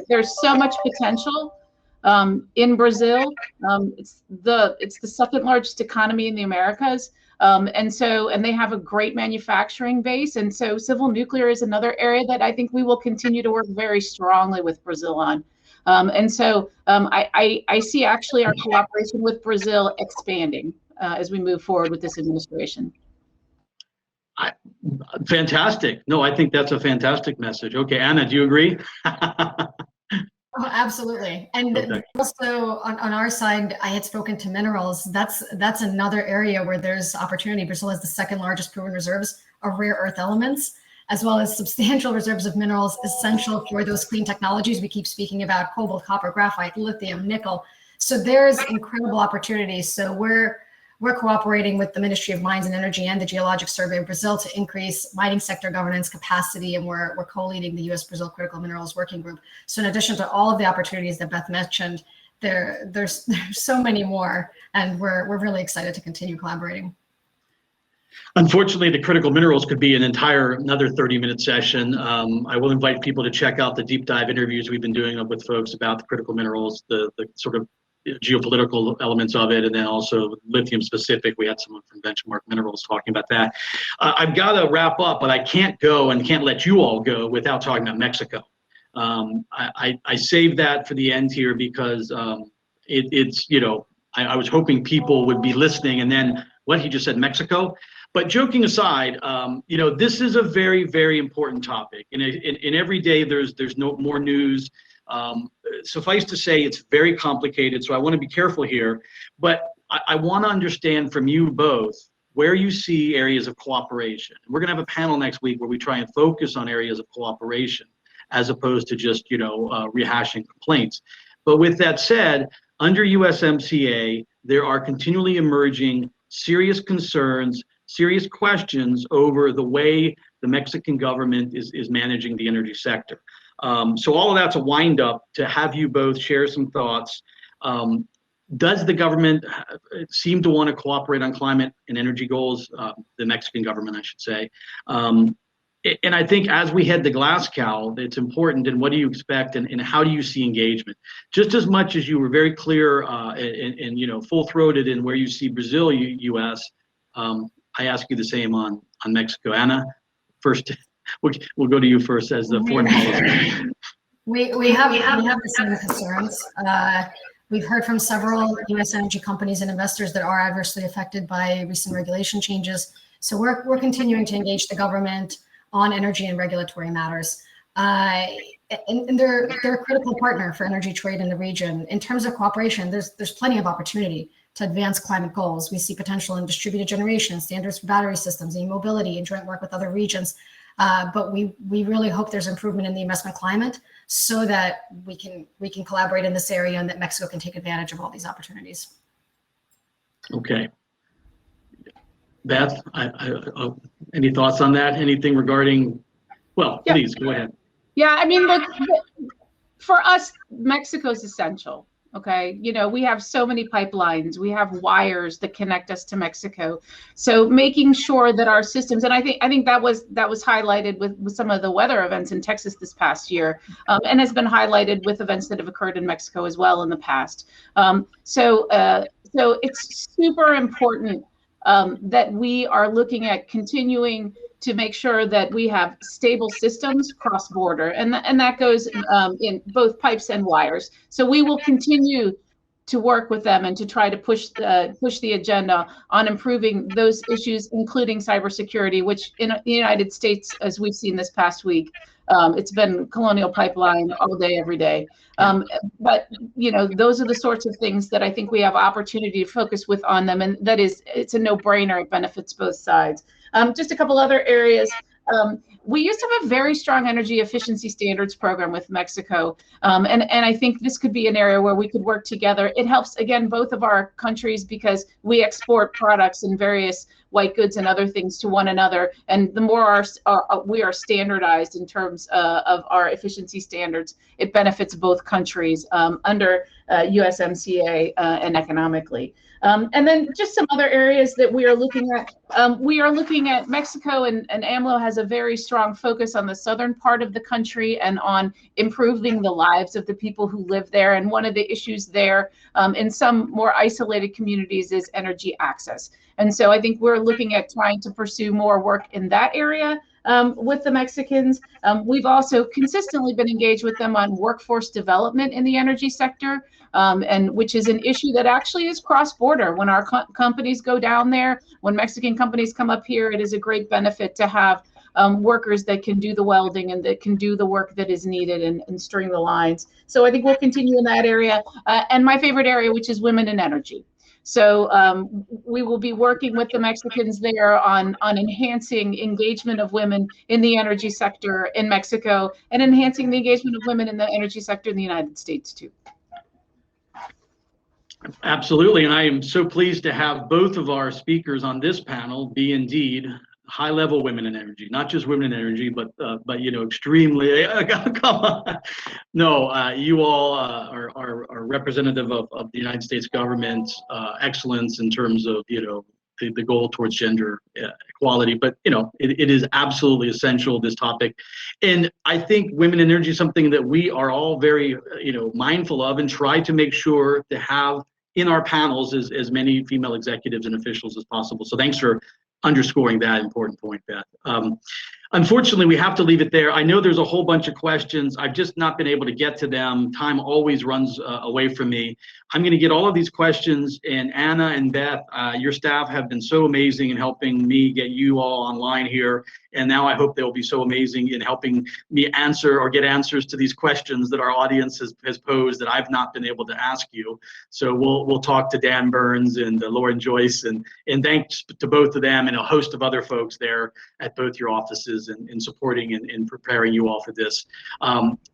Speaker 3: There's so much potential in Brazil. It's the second largest economy in the Americas, and they have a great manufacturing base. And so civil nuclear is another area that I think we will continue to work very strongly with Brazil on. I see actually our cooperation with Brazil expanding as we move forward with this administration.
Speaker 1: Fantastic. No, I think that's a fantastic message. Okay, Anna, do you agree?
Speaker 2: Oh, absolutely. And okay. Also on our side, I had spoken to minerals. That's another area where there's opportunity. Brazil has the second largest proven reserves of rare earth elements. as well as substantial reserves of minerals essential for those clean technologies we keep speaking about: cobalt, copper, graphite, lithium, nickel. So there's incredible opportunities. So we're cooperating with the Ministry of Mines and Energy and the Geologic Survey of Brazil to increase mining sector governance capacity, and we're co-leading the U.S.-Brazil Critical Minerals Working Group. So in addition to all of the opportunities that Beth mentioned, there's so many more, and we're really excited to continue collaborating.
Speaker 1: Unfortunately, the critical minerals could be another 30-minute session. I will invite people to check out the deep dive interviews we've been doing with folks about the critical minerals, the sort of geopolitical elements of it, and then also lithium specific. We had someone from Benchmark Minerals talking about that. I've got to wrap up, but I can't go and can't let you all go without talking about Mexico. I saved that for the end here because it's, you know, I was hoping people would be listening, and then what he just said, Mexico. But joking aside, you know, this is a very, very important topic. In every day, there's no more news. Suffice to say, it's very complicated. So I want to be careful here. But I want to understand from you both where you see areas of cooperation. We're going to have a panel next week where we try and focus on areas of cooperation as opposed to just, you know, rehashing complaints. But with that said, under USMCA, there are continually emerging serious concerns, serious questions over the way the Mexican government is managing the energy sector. So all of that's a wind up to have you both share some thoughts. Does the government seem to want to cooperate on climate and energy goals? The Mexican government, I should say. And I think as we head to Glasgow, it's important. And what do you expect, and how do you see engagement? Just as much as you were very clear and you know, full-throated in where you see Brazil, U.S. I ask you the same on Mexico. Anna, first, we'll go to you first as the foreign policy.
Speaker 2: We have the same concerns. We've heard from several U.S. energy companies and investors that are adversely affected by recent regulation changes. So we're continuing to engage the government on energy and regulatory matters. And they're a critical partner for energy trade in the region. In terms of cooperation, there's plenty of opportunity to advance climate goals. We see potential in distributed generation, standards for battery systems, e-mobility, and joint work with other regions. But we really hope there's improvement in the investment climate so that we can collaborate in this area and that Mexico can take advantage of all these opportunities.
Speaker 1: Okay. Beth, any thoughts on that? Anything regarding, well, yeah. Please go ahead.
Speaker 3: Yeah, I mean, look, for us, Mexico's essential. Okay, you know, we have so many pipelines, we have wires that connect us to Mexico. So making sure that our systems, and I think that was highlighted with some of the weather events in Texas this past year, and has been highlighted with events that have occurred in Mexico as well in the past. So it's super important that we are looking at continuing to make sure that we have stable systems cross-border, and that goes in both pipes and wires. So we will continue to work with them and to try to push the agenda on improving those issues, including cybersecurity, which in the United States, as we've seen this past week, it's been Colonial Pipeline all day, every day. But you know, those are the sorts of things that I think we have opportunity to focus with on them, and it's a no-brainer. It benefits both sides. Just a couple other areas. We used to have a very strong energy efficiency standards program with Mexico, and I think this could be an area where we could work together. It helps, again, both of our countries because we export products and various white goods and other things to one another, and the more we are standardized in terms of our efficiency standards, it benefits both countries under USMCA and economically. And then just some other areas that we are looking at. We are looking at Mexico, and AMLO has a very strong focus on the southern part of the country and on improving the lives of the people who live there. And one of the issues there in some more isolated communities is energy access. And so I think we're looking at trying to pursue more work in that area with the Mexicans. We've also consistently been engaged with them on workforce development in the energy sector, and which is an issue that actually is cross-border. When our companies go down there, when Mexican companies come up here, it is a great benefit to have workers that can do the welding and that can do the work that is needed and string the lines. So I think we'll continue in that area. And my favorite area, which is women in energy. So we will be working with the Mexicans there on enhancing engagement of women in the energy sector in Mexico and enhancing the engagement of women in the energy sector in the United States too.
Speaker 1: Absolutely, and I am so pleased to have both of our speakers on this panel be indeed high-level women in energy, not just women in energy, but you know, extremely. Come on, no, you all are representative of the United States government's excellence in terms of, you know, the goal towards gender equality. But you know, it is absolutely essential, this topic, and I think women in energy is something that we are all very, you know, mindful of, and try to make sure to have in our panels as many female executives and officials as possible. So thanks for underscoring that important point, Beth. Unfortunately, we have to leave it there. I know there's a whole bunch of questions. I've just not been able to get to them. Time always runs away from me. I'm going to get all of these questions, and Anna and Beth, your staff have been so amazing in helping me get you all online here. And now I hope they'll be so amazing in helping me answer or get answers to these questions that our audience has posed that I've not been able to ask you. So we'll talk to Dan Burns and Lauren Joyce, and thanks to both of them and a host of other folks there at both your offices in supporting and preparing you all for this.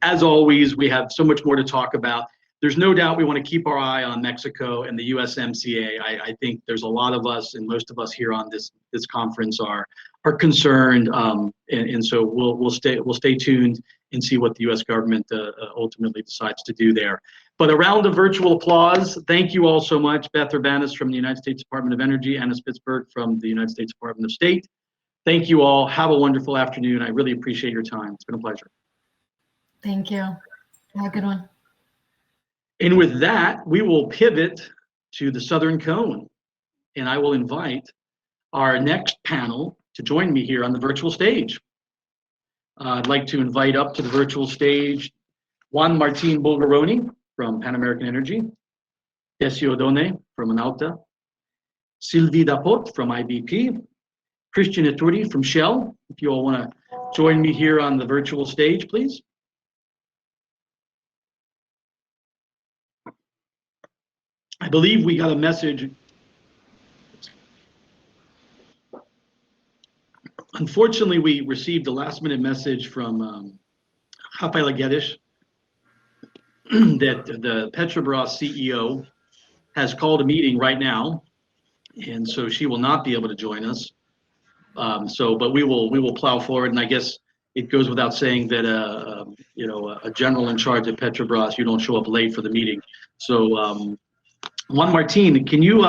Speaker 1: As always, we have so much more to talk about. There's no doubt we want to keep our eye on Mexico and the USMCA. I think there's a lot of us, and most of us here on this conference are concerned, and so we'll stay tuned and see what the U.S. government ultimately decides to do there. But a round of virtual applause. Thank you all so much. Beth Urbanist from the United States Department of Energy, Anna Spitzberg from the United States Department of State. Thank you all. Have a wonderful afternoon. I really appreciate your time. It's been a pleasure.
Speaker 2: Thank you. Have a good one.
Speaker 1: And with that, we will pivot to the Southern Cone. And I will invite our next panel to join me here on the virtual stage. I'd like to invite up to the virtual stage Juan Martin Bulgaroni from Pan American Energy, Decio Done from Analta, Sylvie Dapot from IBP, Christian Iturri from Shell. If you all want to join me here on the virtual stage, please. I believe we got a message. Unfortunately, we received a last-minute message from Rafaela Guedes that the Petrobras CEO has called a meeting right now, and so she will not be able to join us. But we will plow forward, and I guess it goes without saying that you know, a general in charge at Petrobras, you don't show up late for the meeting. So Juan Martin, can you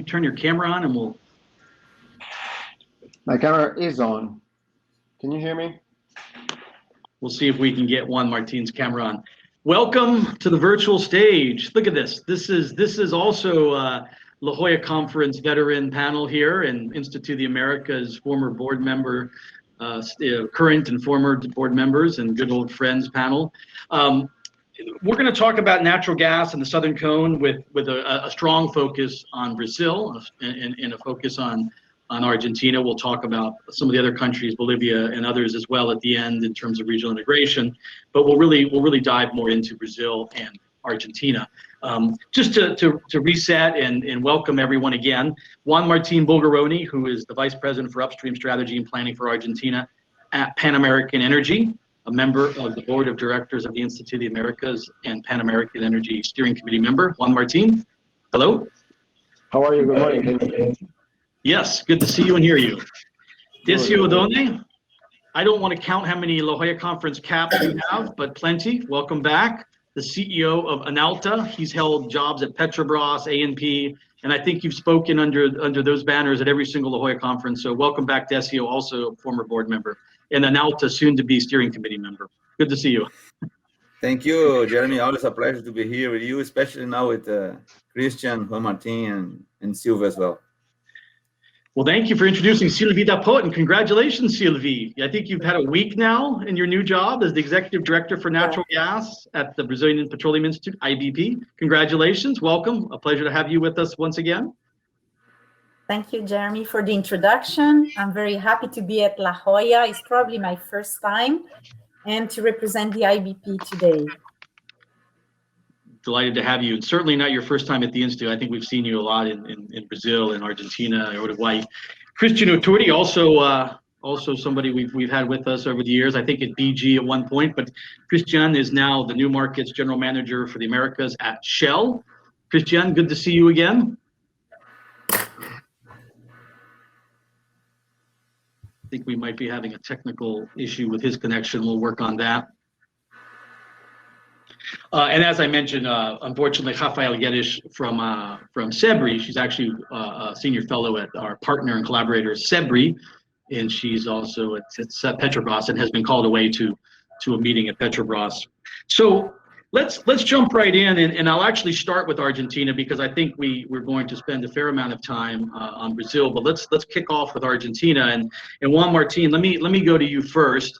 Speaker 1: turn your camera on, and we'll.
Speaker 4: My camera is on. Can you hear me?
Speaker 1: We'll see if we can get Juan Martin's camera on. Welcome to the virtual stage. Look at this. This is also La Jolla Conference veteran panel here, and Institute of the Americas former board member, current and former board members, and good old friends panel. We're going to talk about natural gas in the Southern Cone with a strong focus on Brazil and a focus on Argentina. We'll talk about some of the other countries, Bolivia and others as well at the end in terms of regional integration. But we'll really dive more into Brazil and Argentina. Just to reset and welcome everyone again, Juan Martin Bulgaroni, who is the Vice President for Upstream Strategy and Planning for Argentina at Pan American Energy, a member of the Board of Directors of the Institute of the Americas and Pan American Energy Steering Committee member. Juan Martin, hello.
Speaker 4: How are you? Good morning.
Speaker 1: Yes, good to see you and hear you. Decio Done, I don't want to count how many La Jolla Conference caps you have, but plenty. Welcome back. The CEO of Analta. He's held jobs at Petrobras, ANP, and I think you've spoken under those banners at every single La Jolla Conference. So welcome back, Decio, also a former board member, and Analta, soon to be steering committee member. Good to see you.
Speaker 5: Thank you, Jeremy. Always a pleasure to be here with you, especially now with Christian, Juan Martin, and Silva as well.
Speaker 1: Well, thank you for introducing Sylvie Dapot, and congratulations, Sylvie. I think you've had a week now in your new job as the Executive Director for Natural Gas at the Brazilian Petroleum Institute, IBP. Congratulations, welcome. A pleasure to have you with us once again.
Speaker 6: Thank you, Jeremy, for the introduction. I'm very happy to be at La Jolla. It's probably my first time, and to represent the IBP today.
Speaker 1: Delighted to have you. And certainly not your first time at the Institute. I think we've seen you a lot in Brazil and Argentina, Uruguay. Christian Oturdi, also somebody we've had with us over the years, I think at BG at one point, but Christian is now the new markets general manager for the Americas at Shell. Christian, good to see you again. I think we might be having a technical issue with his connection. We'll work on that. And as I mentioned, unfortunately, Rafael Guedes from SEBRI, she's actually a senior fellow at our partner and collaborator SEBRI, and she's also at Petrobras and has been called away to a meeting at Petrobras. So let's jump right in, and I'll actually start with Argentina because I think we're going to spend a fair amount of time on Brazil, but let's kick off with Argentina. And Juan Martin, let me go to you first.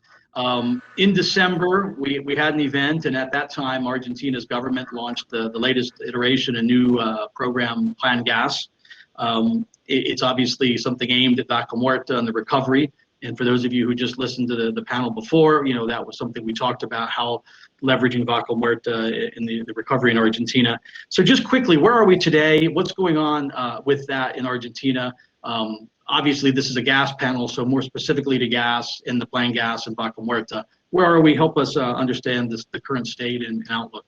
Speaker 1: In December, we had an event, and at that time, Argentina's government launched the latest iteration, a new program, Plan Gas. It's obviously something aimed at Vaca Muerta and the recovery. And for those of you who just listened to the panel before, that was something we talked about, how leveraging Vaca Muerta in the recovery in Argentina. So just quickly, where are we today? What's going on with that in Argentina? Obviously, this is a gas panel, so more specifically to gas in the Plan Gas and Vaca Muerta. Where are we? Help us understand the current state and outlook.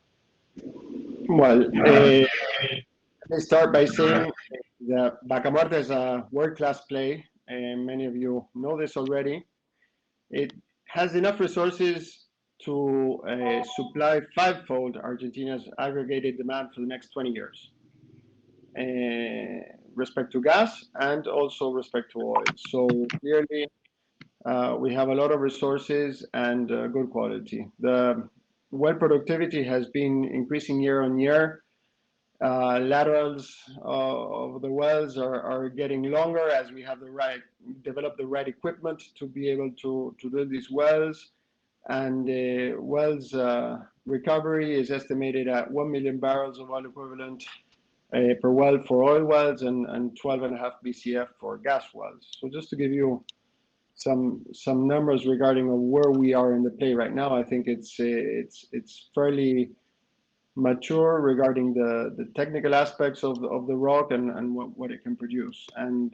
Speaker 4: Well, let me start by saying that Vaca Muerta is a world-class play, and many of you know this already. It has enough resources to supply fivefold Argentina's aggregated demand for the next 20 years. Respect to gas and also respect to oil. So clearly, we have a lot of resources and good quality. The well productivity has been increasing year on year. Laterals of the wells are getting longer as we have developed the right equipment to be able to drill these wells. And wells recovery is estimated at 1 million barrels of oil equivalent per well for oil wells and 12.5 BCF for gas wells. So just to give you some numbers regarding where we are in the play right now, I think it's fairly mature regarding the technical aspects of the rock and what it can produce. And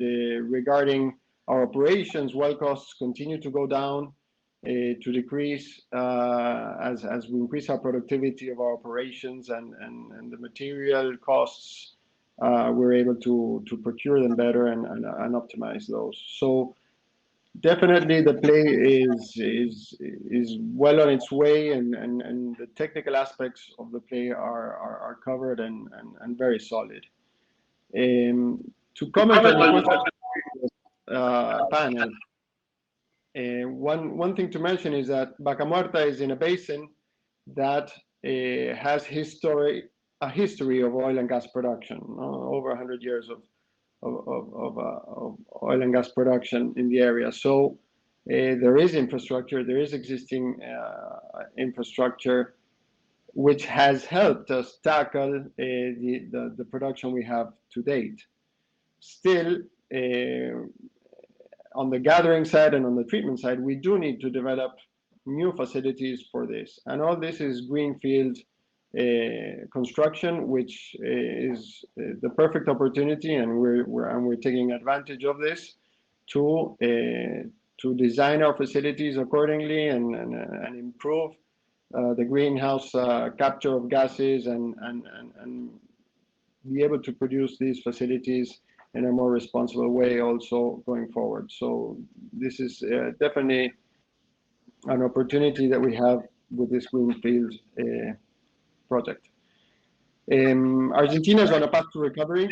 Speaker 4: regarding our operations, well costs continue to go down, to decrease as we increase our productivity of our operations and the material costs, we're able to procure them better and optimize those. So definitely the play is well on its way, and the technical aspects of the play are covered and very solid. To comment on the panel, one thing to mention is that Vaca Muerta is in a basin that has a history of oil and gas production, over 100 years of oil and gas production in the area. So there is infrastructure, there is existing infrastructure, which has helped us tackle the production we have to date. Still, on the gathering side and on the treatment side, we do need to develop new facilities for this. And all this is greenfield construction, which is the perfect opportunity, and we're taking advantage of this to design our facilities accordingly and improve the greenhouse capture of gases and be able to produce these facilities in a more responsible way also going forward. So this is definitely an opportunity that we have with this greenfield project. Argentina is on a path to recovery.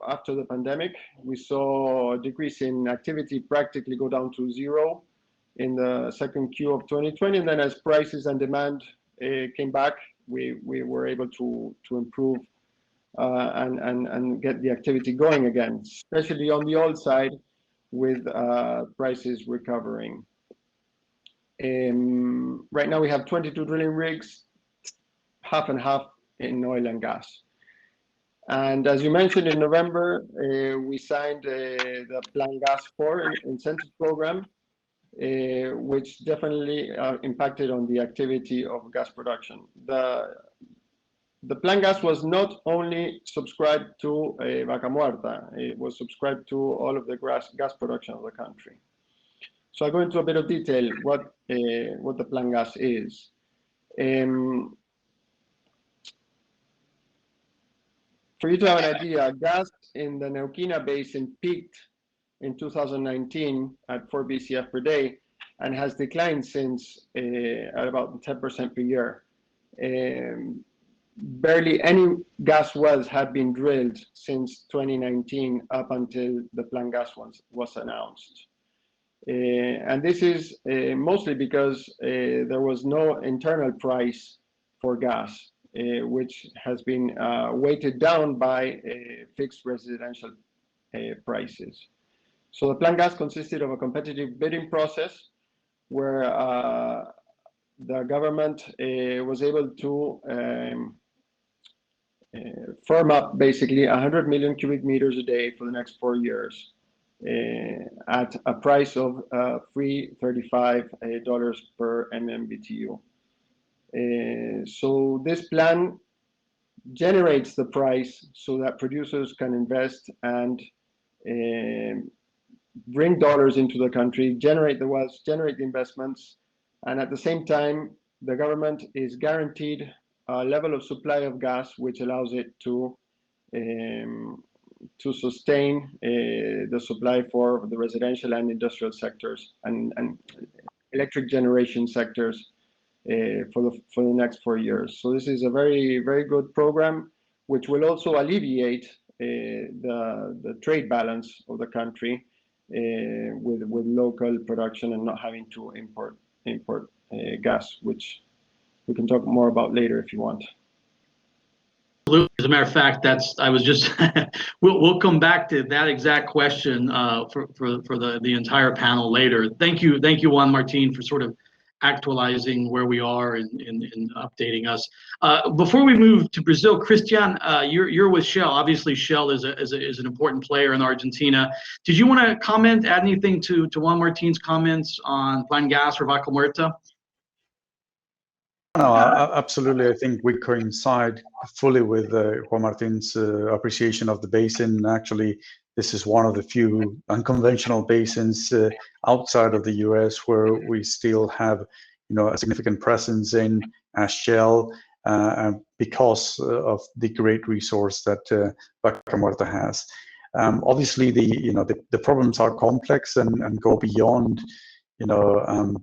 Speaker 4: After the pandemic, we saw a decrease in activity practically go down to zero in the second Q of 2020, and then as prices and demand came back, we were able to improve and get the activity going again, especially on the oil side with prices recovering. Right now we have 22 drilling rigs, half and half in oil and gas. And as you mentioned, in November, we signed the Plan Gas 4 incentive program, which definitely impacted on the activity of gas production. the plan gas was not only subscribed to Vaca Muerta, it was subscribed to all of the gas production of the country. So I go into a bit of detail what the plan gas is. For you to have an idea, gas in the Neuquén Basin peaked in 2019 at 4 BCF per day and has declined since at about 10% per year. Barely any gas wells have been drilled since 2019 up until the plan gas was announced. And this is mostly because there was no internal price for gas, which has been weighted down by fixed residential prices. So the plan gas consisted of a competitive bidding process where the government was able to firm up basically 100 million cubic meters a day for the next 4 years at a price of $3.35 per MMBTU. So this plan generates the price so that producers can invest and bring dollars into the country, generate the wealth, generate the investments, and at the same time, the government is guaranteed a level of supply of gas which allows it to sustain the supply for the residential and industrial sectors and electric generation sectors for the next 4 years. So this is a very, very good program, which will also alleviate the trade balance of the country with local production and not having to import gas, which we can talk more about later if you want.
Speaker 1: As a matter of fact, I was just we'll come back to that exact question for the entire panel later. Thank you, Juan Martin, for sort of actualizing where we are and updating us. Before we move to Brazil, Christian, you're with Shell. Obviously, Shell is an important player in Argentina. Did you want to comment, add anything to Juan Martin's comments on Plan Gas or Vaca Muerta?
Speaker 7: No, absolutely. I think we coincide fully with Juan Martin's appreciation of the basin. Actually, this is one of the few unconventional basins outside of the U.S. where we still have, a significant presence in as Shell because of the great resource that Vaca Muerta has. Obviously, the problems are complex and go beyond,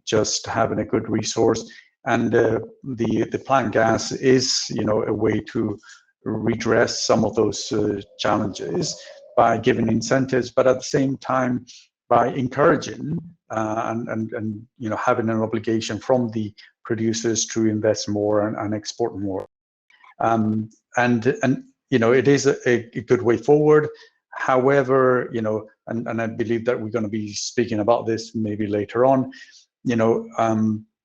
Speaker 7: just having a good resource. And the plant gas is, a way to redress some of those challenges by giving incentives, but at the same time by encouraging and having an obligation from the producers to invest more and export more. And it is a good way forward. However, and I believe that we're going to be speaking about this maybe later on.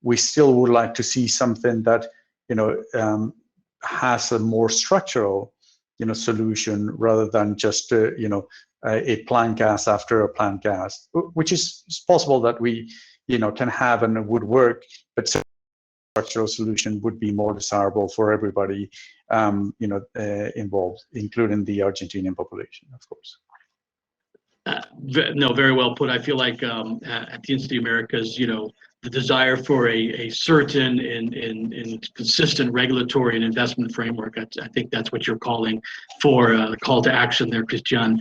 Speaker 7: We still would like to see something that has a more structural solution rather than just a plant gas after a plant gas, which is possible that we can have and it would work, but structural solution would be more desirable for everybody involved, including the Argentinian population, of course.
Speaker 1: No, very well put. I feel like at the Institute of Americas, the desire for a certain and consistent regulatory and investment framework. I think that's what you're calling for, the call to action there, Christian,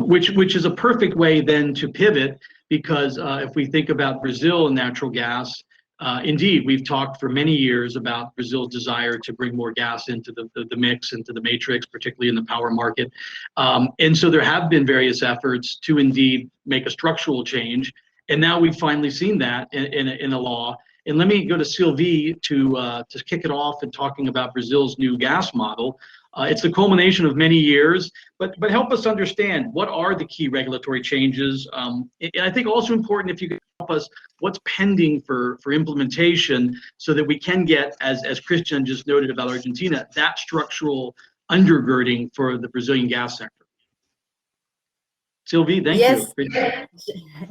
Speaker 1: which is a perfect way then to pivot, because if we think about Brazil and natural gas, indeed, we've talked for many years about Brazil's desire to bring more gas into the mix, into the matrix, particularly in the power market. And so there have been various efforts to indeed make a structural change. And now we've finally seen that in a law. And let me go to Sylvie to kick it off and talking about Brazil's new gas model. It's the culmination of many years, but help us understand what are the key regulatory changes. And I think also important if you could help us, what's pending for implementation so that we can get, as Christian just noted about Argentina, that structural undergirding for the Brazilian gas sector. Sylvie, thank
Speaker 6: Yes,
Speaker 1: you.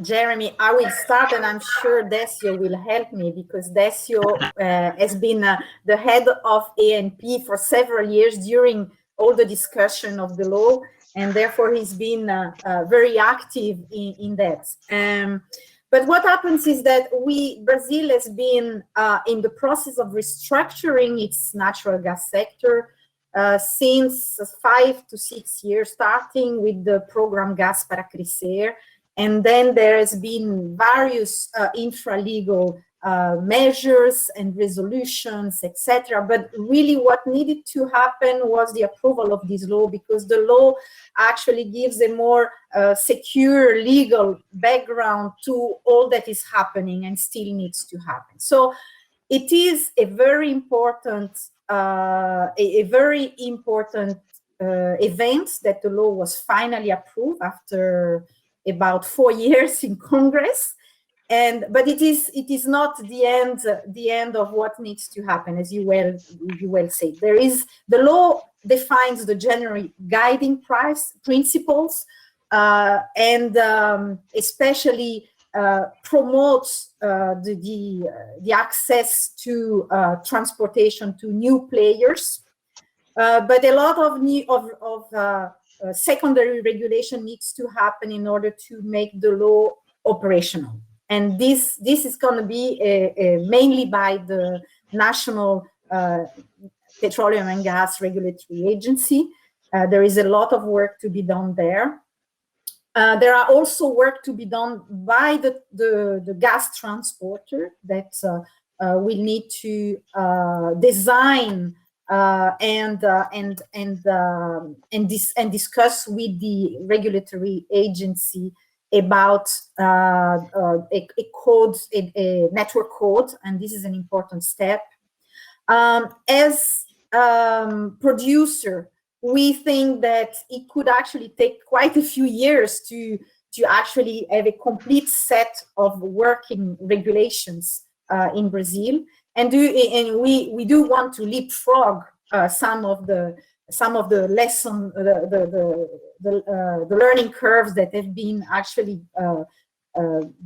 Speaker 6: Jeremy, I will start, and I'm sure Decio will help me, because Decio has been the head of ANP for several years during all the discussion of the law, and therefore he's been very active in that. But what happens is that Brazil has been in the process of restructuring its natural gas sector since 5 to 6 years, starting with the program Gas para Crescer. And then there has been various infra-legal measures and resolutions, etc. But really what needed to happen was the approval of this law, because the law actually gives a more secure legal background to all that is happening and still needs to happen. So it is a very important event that the law was finally approved after about 4 years in Congress. But it is not the end of what needs to happen, as you well say. The law defines the general guiding principles and especially promotes the access to transportation to new players. But a lot of secondary regulation needs to happen in order to make the law operational. And this is going to be mainly by the National Petroleum and Gas Regulatory Agency. There is a lot of work to be done there. There are also work to be done by the gas transporter that will need to design and discuss with the regulatory agency about a network code, and this is an important step. As producer, we think that it could actually take quite a few years to actually have a complete set of working regulations in Brazil, and we do want to leapfrog some of the lesson, the learning curves that have been actually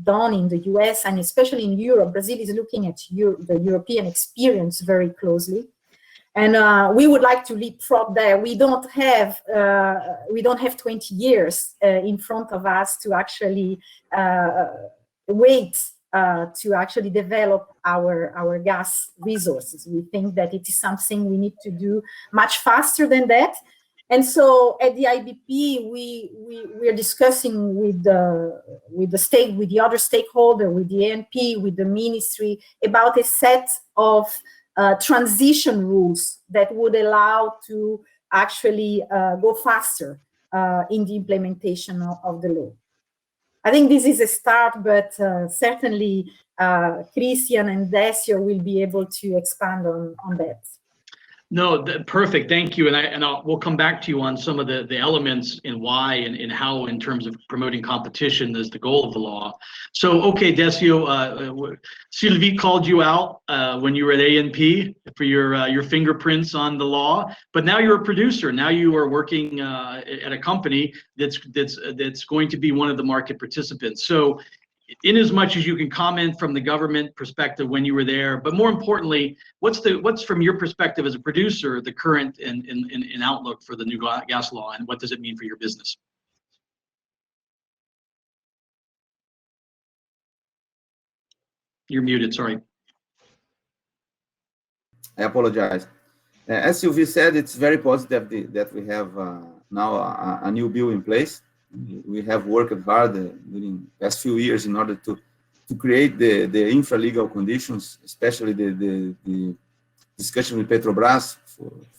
Speaker 6: done in the US and especially in Europe. Brazil is looking at the European experience very closely, and we would like to leapfrog there. We don't have 20 years in front of us to actually wait to actually develop our gas resources. We think that it is something we need to do much faster than that. And so at the IBP, we are discussing with the other stakeholder, with the ANP, with the ministry, about a set of transition rules that would allow to actually go faster in the implementation of the law. I think this is a start, but certainly Christian and Decio will be able to expand on that.
Speaker 1: No, perfect. Thank you. And we'll come back to you on some of the elements and why and how in terms of promoting competition is the goal of the law. So, okay, Decio, Sylvie called you out when you were at ANP for your fingerprints on the law, but now you're a producer. Now you are working at a company that's going to be one of the market participants. So, in as much as you can comment from the government perspective when you were there, but more importantly, what's from your perspective as a producer, the current and outlook for the new gas law, and what does it mean for your business? You're muted, sorry.
Speaker 5: I apologize. As Sylvie said, it's very positive that we have now a new bill in place. We have worked hard during the past few years in order to create the infra-legal conditions, especially the discussion with Petrobras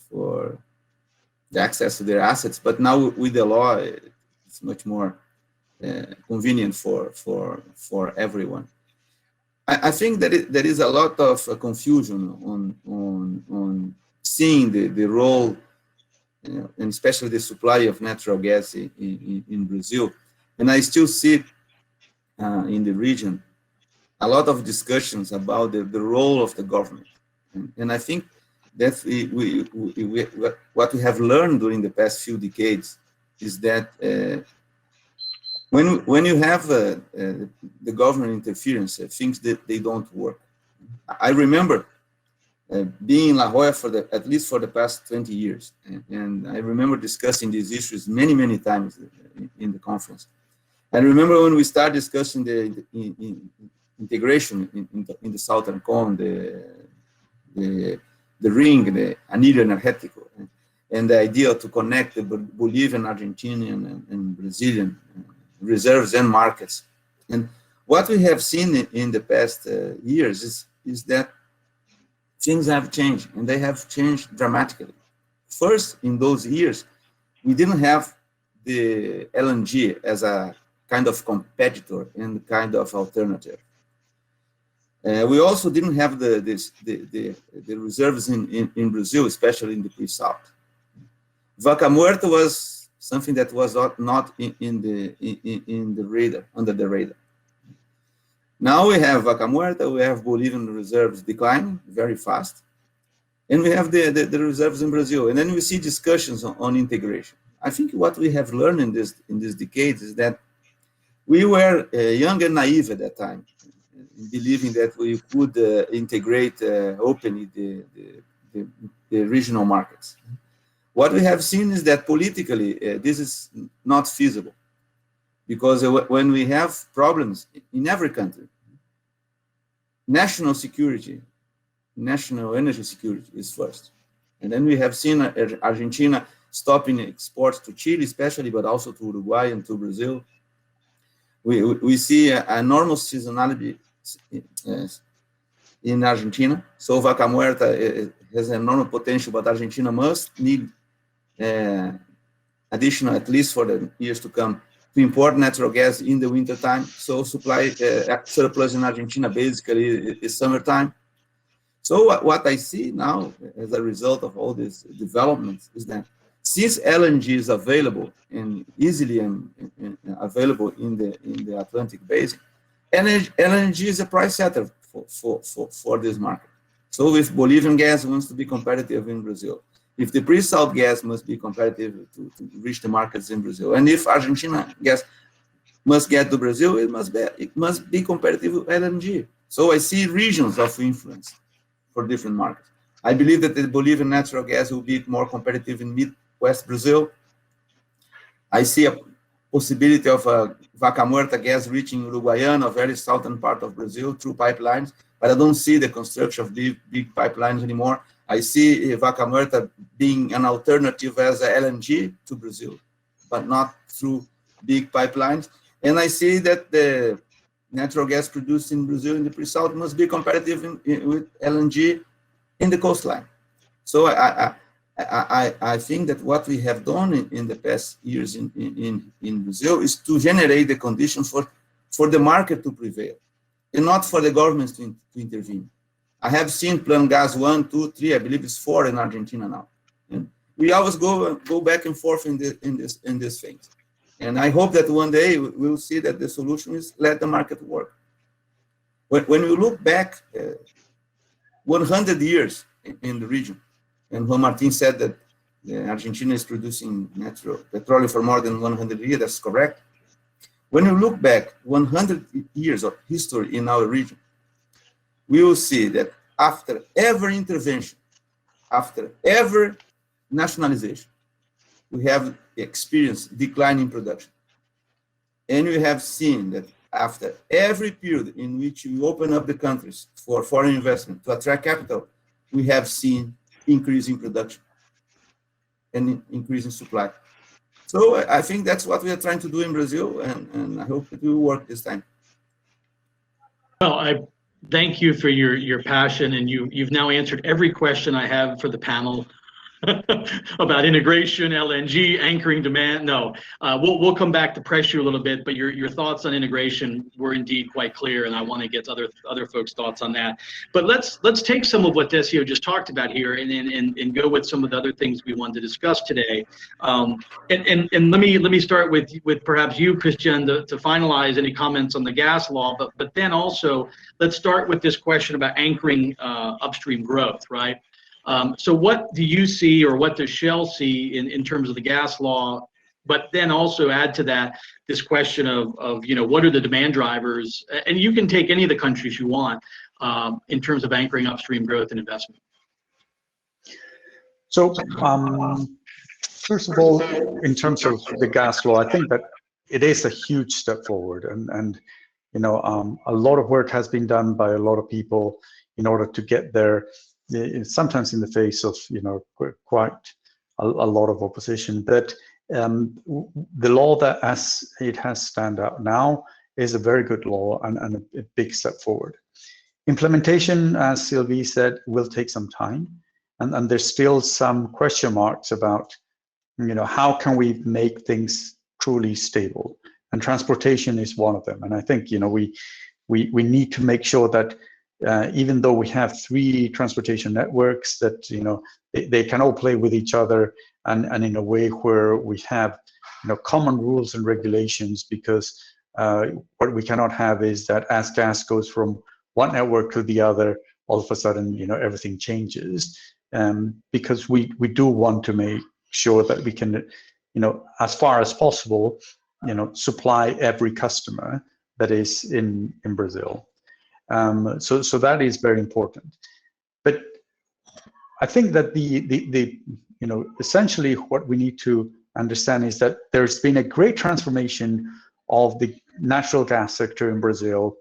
Speaker 5: for the access to their assets. But now with the law, it's much more convenient for everyone. I think that there is a lot of confusion on seeing the role, and especially the supply of natural gas in Brazil. And I still see in the region a lot of discussions about the role of the government. And I think that what we have learned during the past few decades is that when you have the government interference, things that they don't work. I remember being in La Jolla at least for the past 20 years, and I remember discussing these issues many times in the conference. I remember when we started discussing the integration in the Southern Cone, the ring, the anillo energético, and the idea to connect the Bolivian, Argentinian, and Brazilian reserves and markets. And what we have seen in the past years is that things have changed, and they have changed dramatically. First, in those years, we didn't have the LNG as a kind of competitor and kind of alternative. We also didn't have the reserves in Brazil, especially in the pre-salt. Vaca Muerta was something that was not in the radar, under the radar. Now we have Vaca Muerta, we have Bolivian reserves declining very fast, and we have the reserves in Brazil. And then we see discussions on integration. I think what we have learned in this decade is that we were young and naive at that time, believing that we could integrate openly the regional markets. What we have seen is that politically, this is not feasible, because when we have problems in every country, national security, national energy security is first. And then we have seen Argentina stopping exports to Chile, especially, but also to Uruguay and to Brazil. We see a normal seasonality in Argentina. So Vaca Muerta has a normal potential, but Argentina must need additional, at least for the years to come, to import natural gas in the winter time. So supply surplus in Argentina basically is summertime. So what I see now as a result of all these developments is that since LNG is available and easily available in the Atlantic basin, LNG is a price setter for this market. So if Bolivian gas wants to be competitive in Brazil, if the pre-salt gas must be competitive to reach the markets in Brazil, and if Argentina gas must get to Brazil, it must be competitive with LNG. So I see regions of influence for different markets. I believe that the Bolivian natural gas will be more competitive in Midwest Brazil. I see a possibility of Vaca Muerta gas reaching Uruguaiana, a very southern part of Brazil, through pipelines, but I don't see the construction of big pipelines anymore. I see Vaca Muerta being an alternative as a LNG to Brazil, but not through big pipelines. And I see that the natural gas produced in Brazil in the pre-salt must be competitive with LNG in the coastline. So I think that what we have done in the past years in Brazil is to generate the conditions for the market to prevail, and not for the governments to intervene. I have seen Plan Gas 1, 2, 3, I believe it's 4 in Argentina now. And we always go back and forth in these things. And I hope that one day we'll see that the solution is let the market work. When we look back 100 years in the region, and Juan Martin said that Argentina is producing natural petroleum for more than 100 years, that's correct. When you look back 100 years of history in our region, we will see that after every intervention, after every nationalization, we have experienced decline in production. And we have seen that after every period in which we open up the countries for foreign investment to attract capital, we have seen increase in production and increase in supply. So I think that's what we are trying to do in Brazil, and I hope it will work this time.
Speaker 1: Well, I thank you for your passion, and you've now answered every question I have for the panel about integration, LNG, anchoring demand. No, we'll come back to press you a little bit, but your thoughts on integration were indeed quite clear, and I want to get other folks' thoughts on that. But let's take some of what Decio just talked about here and go with some of the other things we wanted to discuss today. And let me start with perhaps you, Christian, to finalize any comments on the gas law, but then also let's start with this question about anchoring upstream growth, right? So what do you see, or what does Shell see in terms of the gas law but then also add to that this question of you know, what are the demand drivers, and you can take any of the countries you want in terms of anchoring upstream growth and investment.
Speaker 7: So, first of all, in terms of the gas law, I think that it is a huge step forward, and you know, a lot of work has been done by a lot of people in order to get there. Sometimes in the face of, you know, quite a lot of opposition. But the law that as it has stand out now is a very good law and a big step forward. Implementation, as Sylvie said, will take some time, and there's still some question marks about, you know, how can we make things truly stable, and transportation is one of them. And I think, you know, we need to make sure that even though we have 3 transportation networks, that, you know, they can all play with each other, and in a way where we have, you know, common rules and regulations, because what we cannot have is that as gas goes from one network to the other, all of a sudden, you know, everything changes, because we do want to make sure that we can, you know, as far as possible, you know, supply every customer that is in Brazil. So that is very important. But I think that the you know, essentially what we need to understand is that there's been a great transformation of the natural gas sector in Brazil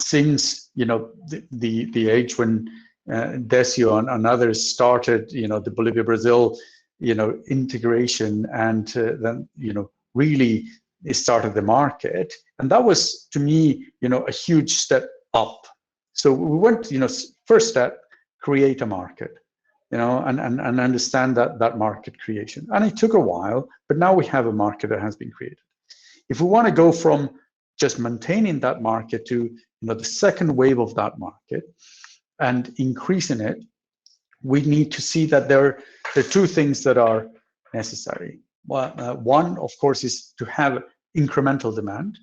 Speaker 7: since, you know, the age when Decio and others started, you know, the Bolivia-Brazil, you know, integration, and then, you know, really it started the market. And that was, to me, you know, a huge step up. So we went, you know, first step, create a market, you know, and understand that market creation. And it took a while, but now we have a market that has been created. If we want to go from just maintaining that market to, you know, the second wave of that market and increasing it, we need to see that there are 2 things that are necessary. Well, one, of course, is to have incremental demand,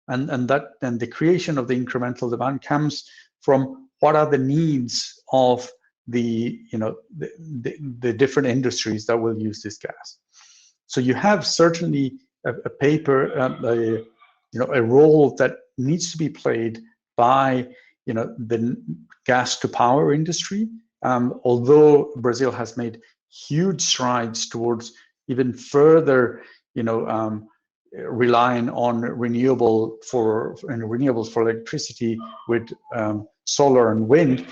Speaker 7: and the creation of the incremental demand comes from what are the needs of the, you know, the different industries that will use this gas. So you have certainly a paper, you know, a role that needs to be played by, you know, the gas to power industry. Although Brazil has made huge strides towards even further, you know, relying on renewables for electricity with solar and wind,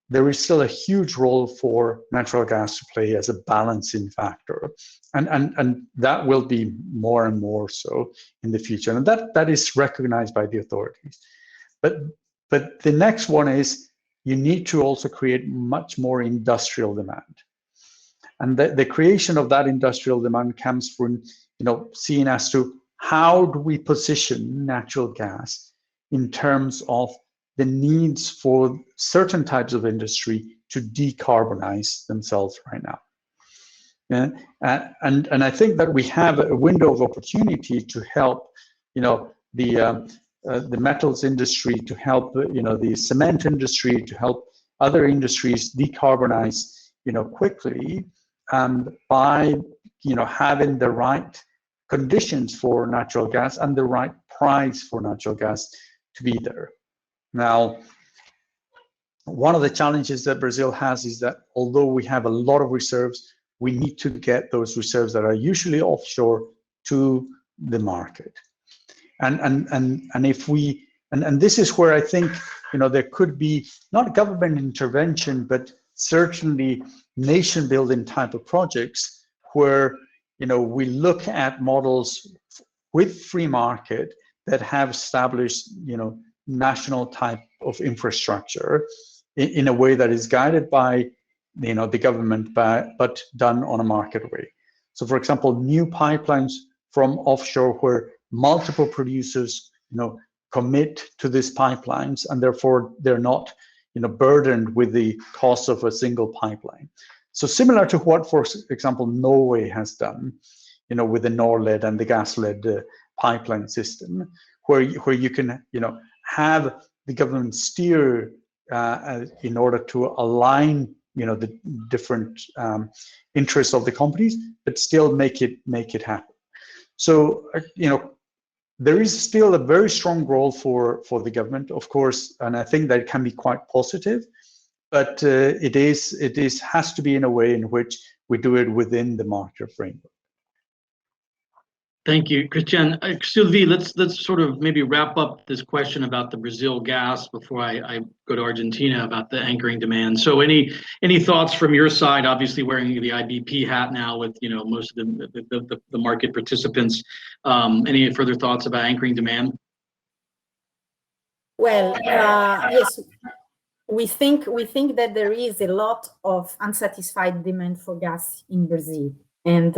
Speaker 7: there is still a huge role for natural gas to play as a balancing factor, and that will be more and more so in the future, and that is recognized by the authorities. But the next one is you need to also create much more industrial demand, and the creation of that industrial demand comes from, you know, seeing as to how do we position natural gas in terms of the needs for certain types of industry to decarbonize themselves right now. Yeah? And I think that we have a window of opportunity to help, you know, the metals industry, to help, you know, the cement industry, to help other industries decarbonize, you know, quickly, by, you know, having the right conditions for natural gas and the right price for natural gas to be there. Now, one of the challenges that Brazil has is that although we have a lot of reserves, we need to get those reserves that are usually offshore to the market. And if we, and this is where I think, you know, there could be not government intervention, but certainly nation building type of projects where, you know, we look at models with free market that have established, you know, national type of infrastructure in a way that is guided by, you know, the government, but done on a market way. So, for example, new pipelines from offshore where multiple producers, you know, commit to these pipelines, and therefore they're not, you know, burdened with the cost of a single pipeline. So similar to what, for example, Norway has done, you know, with the Norled and the gas-led pipeline system, where you can, you know, have the government steer in order to align, you know, the different interests of the companies, but still make it happen. So, there is still a very strong role for the government, of course, and I think that can be quite positive. But it has to be in a way in which we do it within the market framework.
Speaker 1: Thank you, Christian. Sylvie, let's sort of maybe wrap up this question about the Brazil gas before I go to Argentina about the anchoring demand. So any thoughts from your side, obviously wearing the IBP hat now with most of the market participants. Any further thoughts about anchoring demand?
Speaker 6: Well, yes, we think that there is a lot of unsatisfied demand for gas in Brazil. And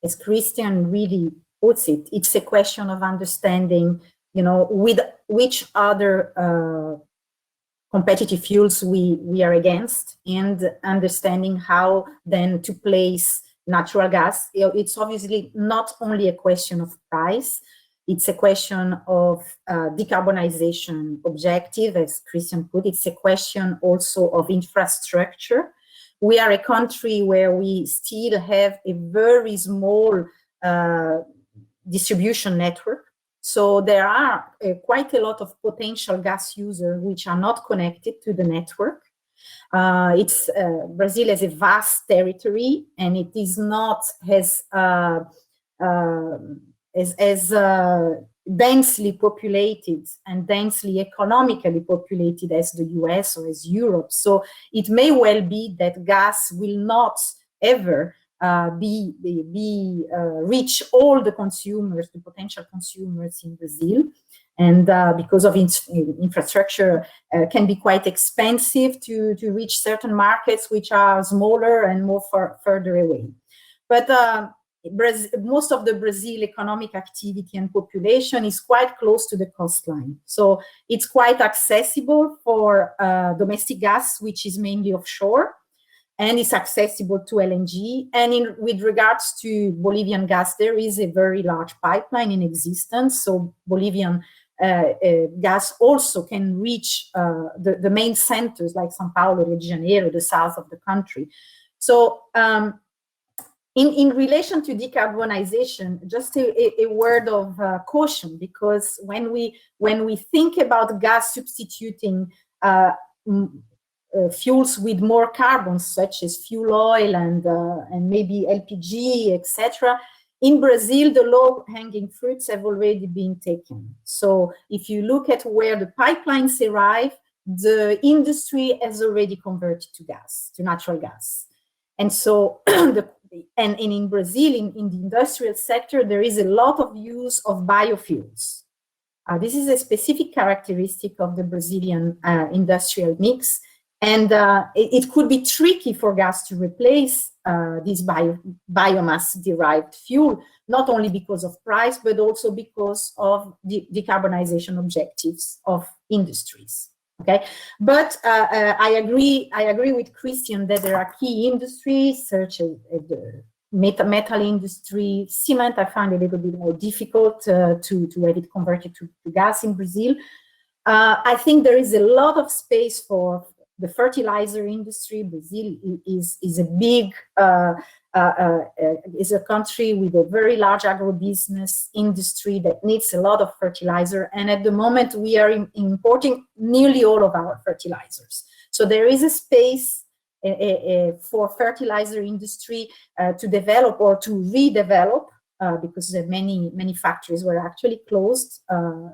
Speaker 6: as Christian really puts it, it's a question of understanding, with which other competitive fuels we are against, and understanding how then to place natural gas. It's obviously not only a question of price, it's a question of decarbonization objective, as Christian put. It's a question also of infrastructure. We are a country where we still have a very small distribution network. So there are quite a lot of potential gas users which are not connected to the network. Brazil has a vast territory, and it is not as densely populated and densely economically populated as the US or as Europe. So it may well be that gas will not ever reach all the consumers, the potential consumers in Brazil, and because of infrastructure can be quite expensive to reach certain markets which are smaller and more further away. But most of the Brazil economic activity and population is quite close to the coastline. So it's quite accessible for domestic gas, which is mainly offshore, and it's accessible to LNG. And with regards to Bolivian gas, there is a very large pipeline in existence. So Bolivian gas also can reach the main centers like São Paulo, Rio de Janeiro, the south of the country. So in relation to decarbonization, just a word of caution, because when we think about gas substituting fuels with more carbon, such as fuel oil and maybe LPG, etc., in Brazil, the low-hanging fruits have already been taken. So if you look at where the pipelines arrive, the industry has already converted to natural gas. And so, and in Brazil, in the industrial sector, there is a lot of use of biofuels. This is a specific characteristic of the Brazilian industrial mix. And it could be tricky for gas to replace this biomass-derived fuel, not only because of price, but also because of the decarbonization objectives of industries. Okay, but I agree with Christian that there are key industries such as the metal industry. Cement, I find a little bit more difficult to have it converted to gas in Brazil. I think there is a lot of space for the fertilizer industry. Brazil is a big is a country with a very large agribusiness industry that needs a lot of fertilizer, and at the moment we are importing nearly all of our fertilizers. So there is a space for fertilizer industry to develop or to redevelop, because many factories were actually closed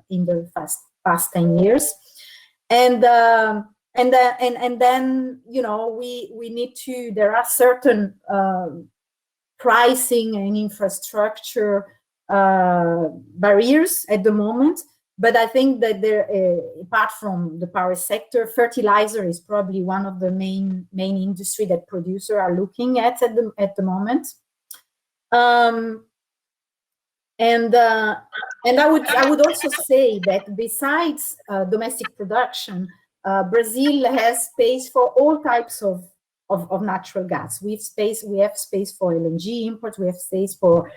Speaker 6: in the past 10 years, and then we need to. There are certain pricing and infrastructure barriers at the moment, but I think that there, apart from the power sector, fertilizer is probably one of the main industry that producers are looking at the moment. And I would also say that besides domestic production, Brazil has space for all types of natural gas. We have space for LNG imports. We have space for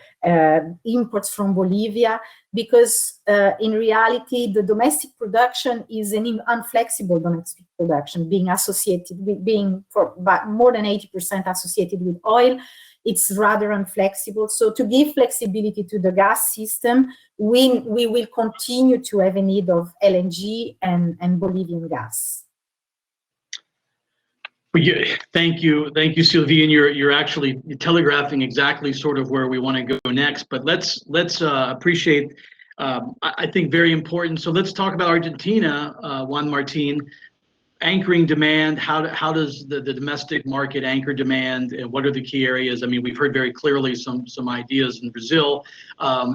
Speaker 6: imports from Bolivia, because in reality, the domestic production is an unflexible domestic production, being associated with more than 80% associated with oil. it's rather unflexible. So to give flexibility to the gas system, we will continue to have a need of LNG and Bolivian gas.
Speaker 1: Thank you, Sylvie, and you're actually telegraphing exactly sort of where we want to go next. But let's appreciate. I think very important. So let's talk about Argentina, Juan Martin. Anchoring demand, how does the domestic market anchor demand, and what are the key areas? I mean, we've heard very clearly some ideas in Brazil.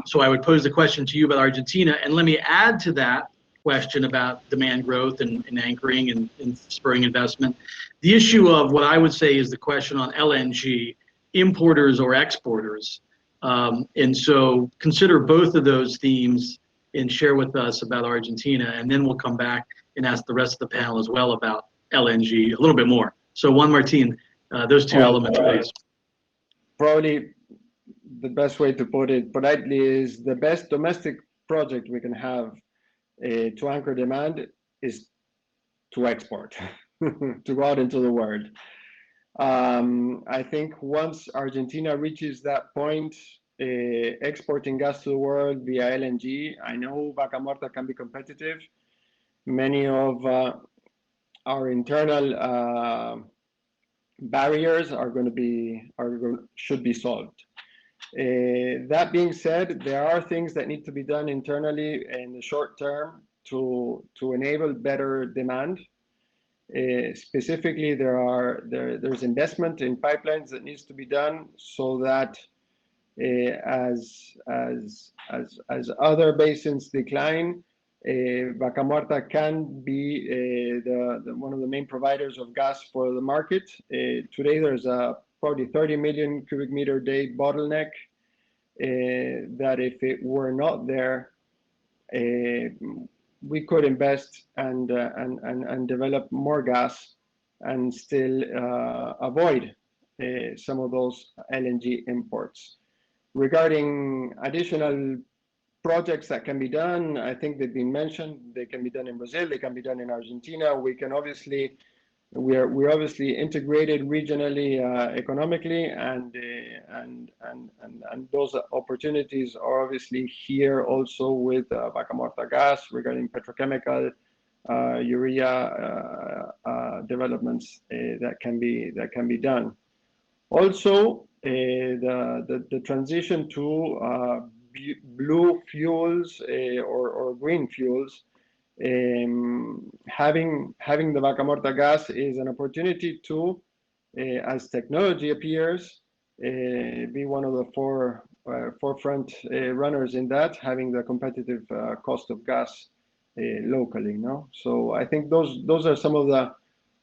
Speaker 1: So I would pose the question to you about Argentina, and let me add to that question about demand growth and anchoring and spurring investment. The issue of what I would say is the question on LNG, importers or exporters. And so consider both of those themes and share with us about Argentina, and then we'll come back and ask the rest of the panel as well about LNG a little bit more. So Juan Martin, those two elements, please.
Speaker 4: Probably the best way to put it politely is the best domestic project we can have to anchor demand is to export, to go out into the world. I think once Argentina reaches that point, exporting gas to the world via LNG, I know Vaca Muerta can be competitive. Many of our internal barriers should be solved. That being said, there are things that need to be done internally in the short term to enable better demand. Specifically, there's investment in pipelines that needs to be done so that as other basins decline, Vaca Muerta can be one of the main providers of gas for the market. Today, there's a probably 30 million cubic meter day bottleneck that if it were not there, we could invest and develop more gas and still avoid some of those LNG imports. Regarding additional projects that can be done, I think they've been mentioned. They can be done in Brazil. They can be done in Argentina. We're obviously integrated regionally, economically, and those opportunities are obviously here also with Vaca Muerta gas regarding petrochemical, urea developments that can be done. Also, the transition to blue fuels or green fuels, having the Vaca Muerta gas is an opportunity to, as technology appears, be one of the forefront runners in that, having the competitive cost of gas locally. No, so I think those are some of the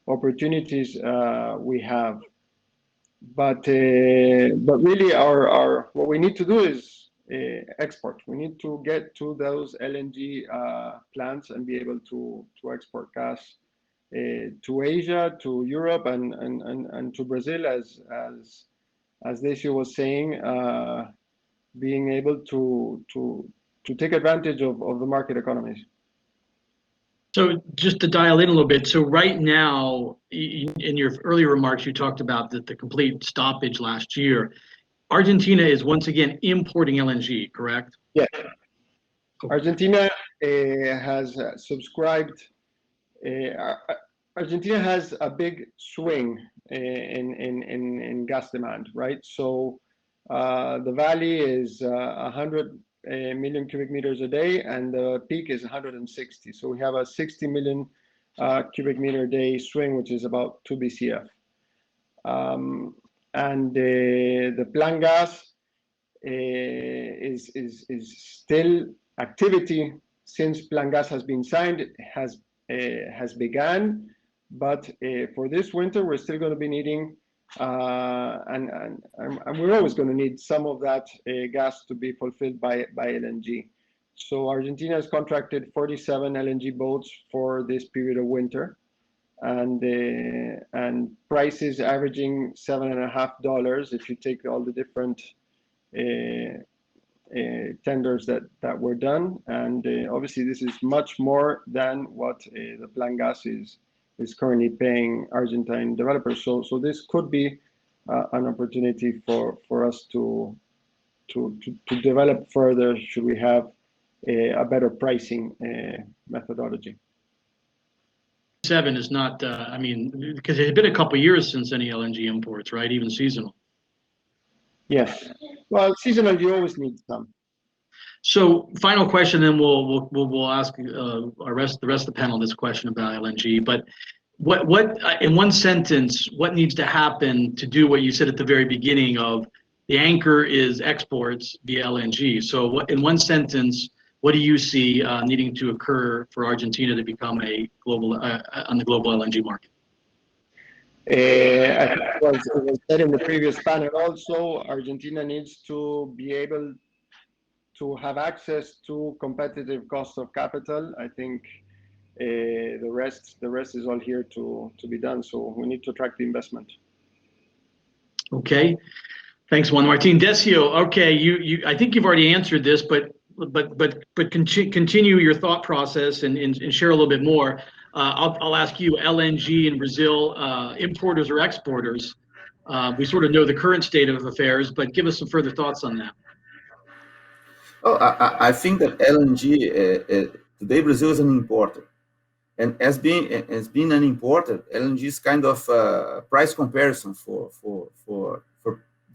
Speaker 4: opportunities we have. But really, our what we need to do is export. We need to get to those LNG plants and be able to export gas to Asia, to Europe, and to Brazil, as Decio was saying, being able to take advantage of the market economies.
Speaker 1: So just to dial in a little bit, so right now, in your earlier remarks, you talked about the complete stoppage last year. Argentina is once again importing LNG, correct?
Speaker 4: Yeah. Argentina has subscribed. Argentina has a big swing in gas demand, right? So the valley is 100 million cubic meters a day, and the peak is 160. So we have a 60 million cubic meter a day swing, which is about 2 BCF. And the plan gas is still activity since plan gas has been signed, has begun, but for this winter we're still going to be needing and we're always going to need some of that gas to be fulfilled by LNG. So Argentina has contracted 47 LNG boats for this period of winter, and prices averaging $7.50 if you take all the different tenders that were done, and obviously this is much more than what the plan gas is currently paying Argentine developers. So this could be an opportunity for us to develop further should we have a better pricing methodology.
Speaker 1: 7 is not, I mean, because it had been a couple of years since any LNG imports, right? Even seasonal.
Speaker 4: Yes. Well, seasonal, you always need some.
Speaker 1: So, final question, then we'll ask the rest of the panel this question about LNG. But what in one sentence, what needs to happen to do what you said at the very beginning of the anchor is exports via LNG? So, what in one sentence, what do you see needing to occur for Argentina to become a global on the global LNG market?
Speaker 4: I think it was said in the previous panel also, Argentina needs to be able to have access to competitive cost of capital. I think the rest is all here to be done. So we need to attract the investment.
Speaker 1: Okay, thanks, Juan Martin. Decio, okay, you I think you've already answered this, but continue your thought process and share a little bit more. I'll ask you, LNG in Brazil, importers or exporters? We sort of know the current state of affairs, but give us some further thoughts on that.
Speaker 5: Oh, I think that LNG today Brazil is an importer, and as being an importer, LNG is kind of price comparison for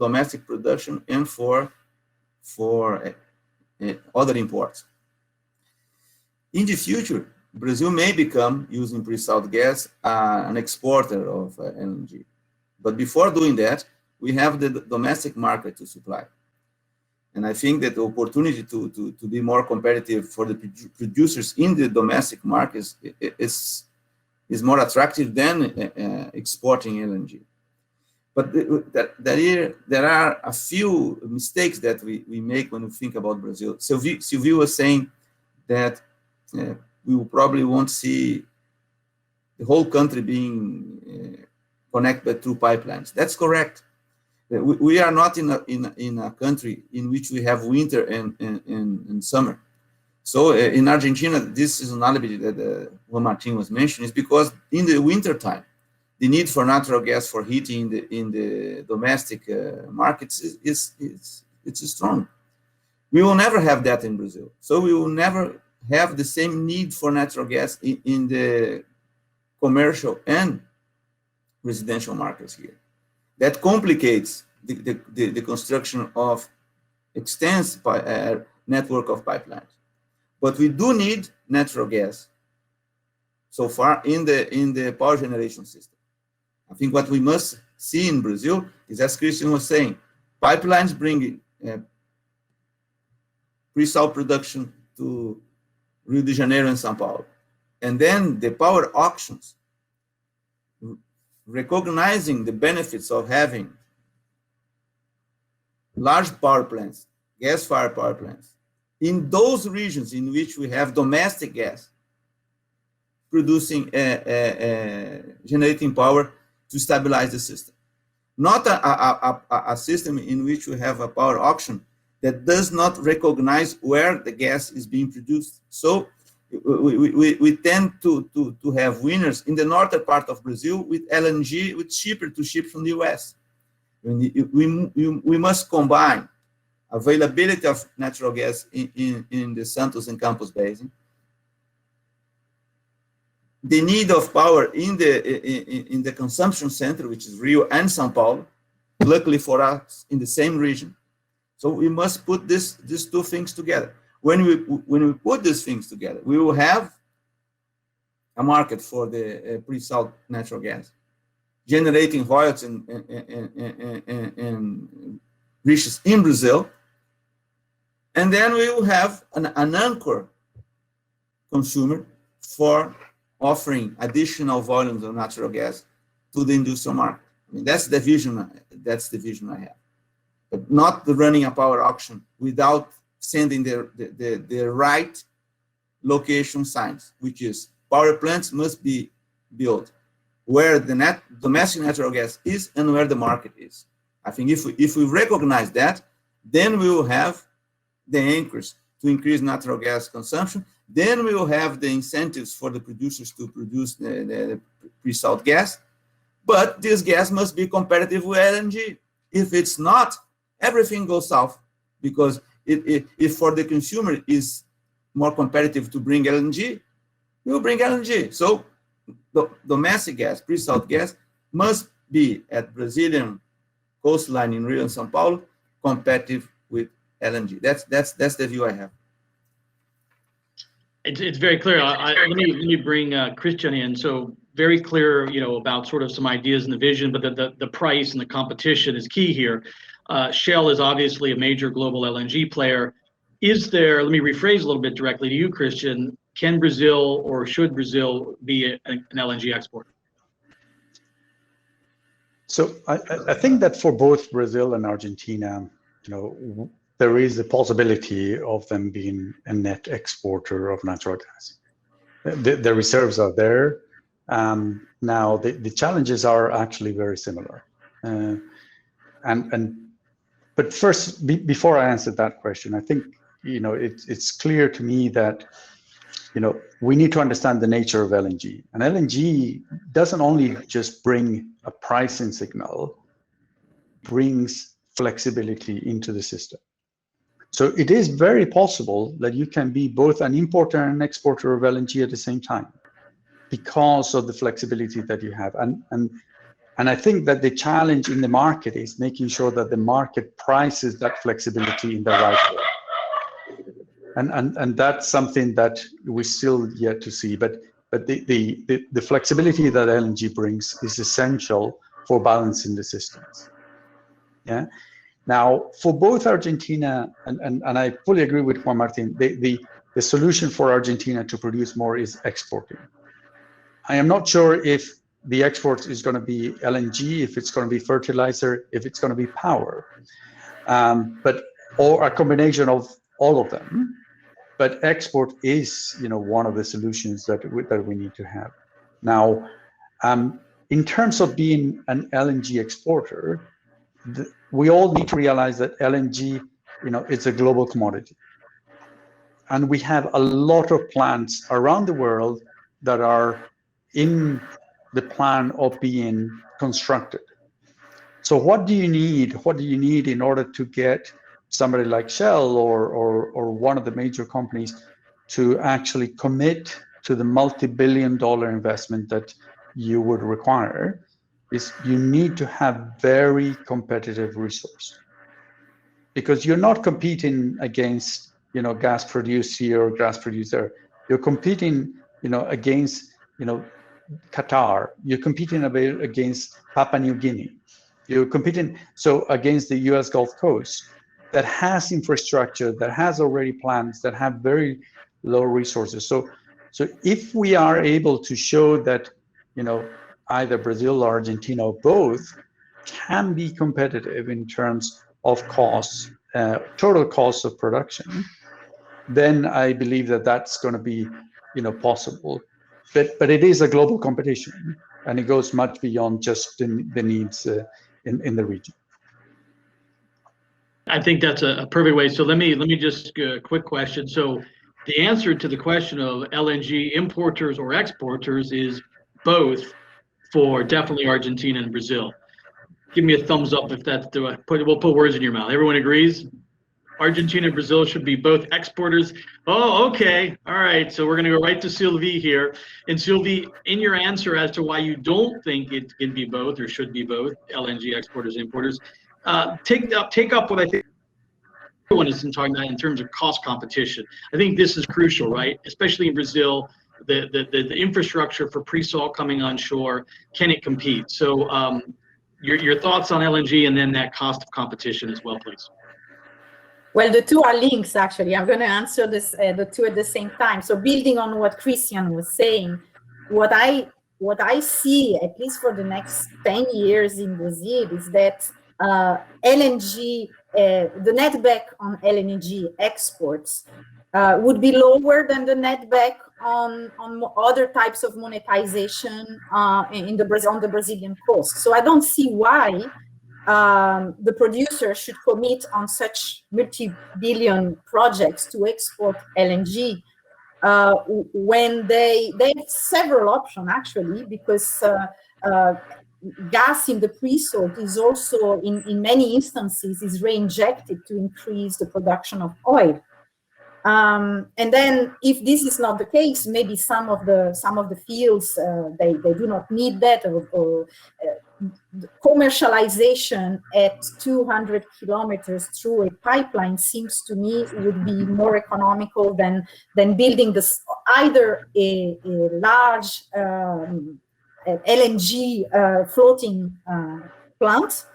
Speaker 5: domestic production and for other imports. In the future, Brazil may become, using pre-salt gas, an exporter of LNG. But before doing that, we have the domestic market to supply. And I think that the opportunity to be more competitive for the producers in the domestic markets is more attractive than exporting LNG. But there are a few mistakes that we make when we think about Brazil. Sylvie was saying that we will probably won't see the whole country being connected through pipelines. That's correct. We are not in a country in which we have winter and summer. So in Argentina, this seasonality that Juan Martin was mentioning is because in the winter time, the need for natural gas for heating in the domestic markets is strong. We will never have that in Brazil. So we will never have the same need for natural gas in the commercial and residential markets here. That complicates the construction of extensive network of pipelines. But we do need natural gas so far in the power generation system. I think what we must see in Brazil is, as Christian was saying, pipelines bringing pre-salt production to Rio de Janeiro and São Paulo. And then the power auctions, recognizing the benefits of having large power plants, gas-fired power plants, in those regions in which we have domestic gas producing, generating power to stabilize the system. Not a system in which we have a power auction that does not recognize where the gas is being produced. So we tend to have winners in the northern part of Brazil with LNG, with cheaper to ship from the US. We must combine availability of natural gas in the Santos and Campos Basin, the need of power in the consumption center, which is Rio and São Paulo, luckily for us in the same region. So we must put these two things together. When we put these things together, we will have a market for the pre-salt natural gas, generating royalties and riches in Brazil. And then we will have an anchor consumer for offering additional volumes of natural gas to the industrial market. I mean, that's the vision I have. But not the running a power auction without sending the right location signs, which is power plants must be built where the domestic natural gas is and where the market is. I think if we recognize that, then we will have the anchors to increase natural gas consumption. Then we will have the incentives for the producers to produce the pre-salt gas. But this gas must be competitive with LNG. If it's not, everything goes south, because if for the consumer is more competitive to bring LNG, we'll bring LNG. So the domestic gas, pre-salt gas, must be at Brazilian coastline in Rio and São Paulo, competitive with LNG. That's the view I have.
Speaker 1: It's very clear. Let me bring Christian in. So very clear, about sort of some ideas and the vision, but the price and the competition is key here. Shell is obviously a major global LNG player. Is there? Let me rephrase a little bit directly to you, Christian. Can Brazil or should Brazil be an LNG exporter?
Speaker 7: So I think that for both Brazil and Argentina, there is a possibility of them being a net exporter of natural gas. The reserves are there. Now the challenges are actually very similar. But first, before I answer that question, I think it's clear to me that we need to understand the nature of LNG. And LNG doesn't only just bring a pricing signal, brings flexibility into the system. So it is very possible that you can be both an importer and an exporter of LNG at the same time, because of the flexibility that you have. And I think that the challenge in the market is making sure that the market prices that flexibility in the right way. And that's something that we still yet to see. But the flexibility that LNG brings is essential for balancing the systems. Yeah. Now, for both Argentina and I fully agree with Juan Martin, the solution for Argentina to produce more is exporting. I am not sure if the export is going to be LNG, if it's going to be fertilizer, if it's going to be power, or a combination of all of them. But export is, one of the solutions that we need to have. Now, in terms of being an LNG exporter, we all need to realize that LNG, it's a global commodity. And we have a lot of plants around the world that are in the plan of being constructed. So what do you need? What do you need in order to get somebody like Shell or one of the major companies to actually commit to the multi-billion-dollar investment that you would require? Is you need to have very competitive resource, because you're not competing against gas produced here or gas produced there. You're competing against Qatar. You're competing against Papua New Guinea. You're competing against the U.S. Gulf Coast that has infrastructure, that has already plants, that have very low resources. So if we are able to show that either Brazil or Argentina or both can be competitive in terms of costs, total cost of production, then I believe that that's going to be possible. But it is a global competition, and it goes much beyond just the needs in the region.
Speaker 1: I think that's a perfect way. So let me just a quick question. So the answer to the question of LNG importers or exporters is both, for definitely Argentina and Brazil. Give me a thumbs up if that's we'll put words in your mouth. Everyone agrees? Argentina and Brazil should be both exporters. Oh, okay. All right. So we're going to go right to Sylvie here. And Sylvie, in your answer as to why you don't think it can be both or should be both, LNG exporters, importers, take up what I think everyone is talking about in terms of cost competition. I think this is crucial, right? Especially in Brazil, the infrastructure for pre-salt coming onshore, can it compete? So your thoughts on LNG and then that cost of competition as well, please.
Speaker 6: Well, the two are links, actually. I'm going to answer the two at the same time. So building on what Christian was saying, what I see, at least for the next 10 years in Brazil, is that LNG, the netback on LNG exports would be lower than the netback on other types of monetization on the Brazilian coast. So I don't see why the producer should commit on such multi-billion projects to export LNG when they have several options, actually, because gas in the pre-salt is also, in many instances, is reinjected to increase the production of oil. And then, if this is not the case, maybe some of the fields they do not need that, or commercialization at 200 kilometers through a pipeline seems to me would be more economical than building this, either a large LNG floating plant,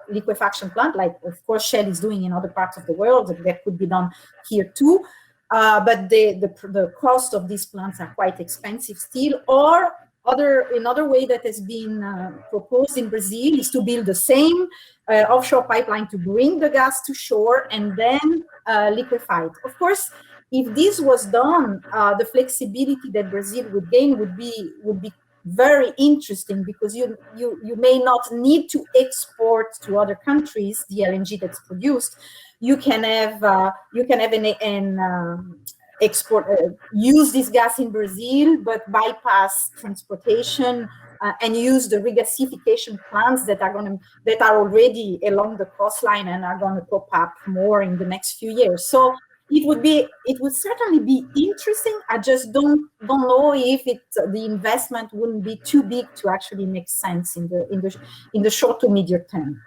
Speaker 6: liquefaction plant, like of course Shell is doing in other parts of the world. That could be done here too, but the cost of these plants are quite expensive still. Or another way that has been proposed in Brazil is to build the same offshore pipeline to bring the gas to shore and then liquefy it. Of course, if this was done, the flexibility that Brazil would gain would be very interesting, because you may not need to export to other countries the LNG that's produced. You can have an export, use this gas in Brazil, but bypass transportation and use the regasification plants that are already along the coastline and are going to pop up more in the next few years. So it would certainly be interesting. I just don't know if the investment wouldn't be too big to actually make sense in the short to medium term.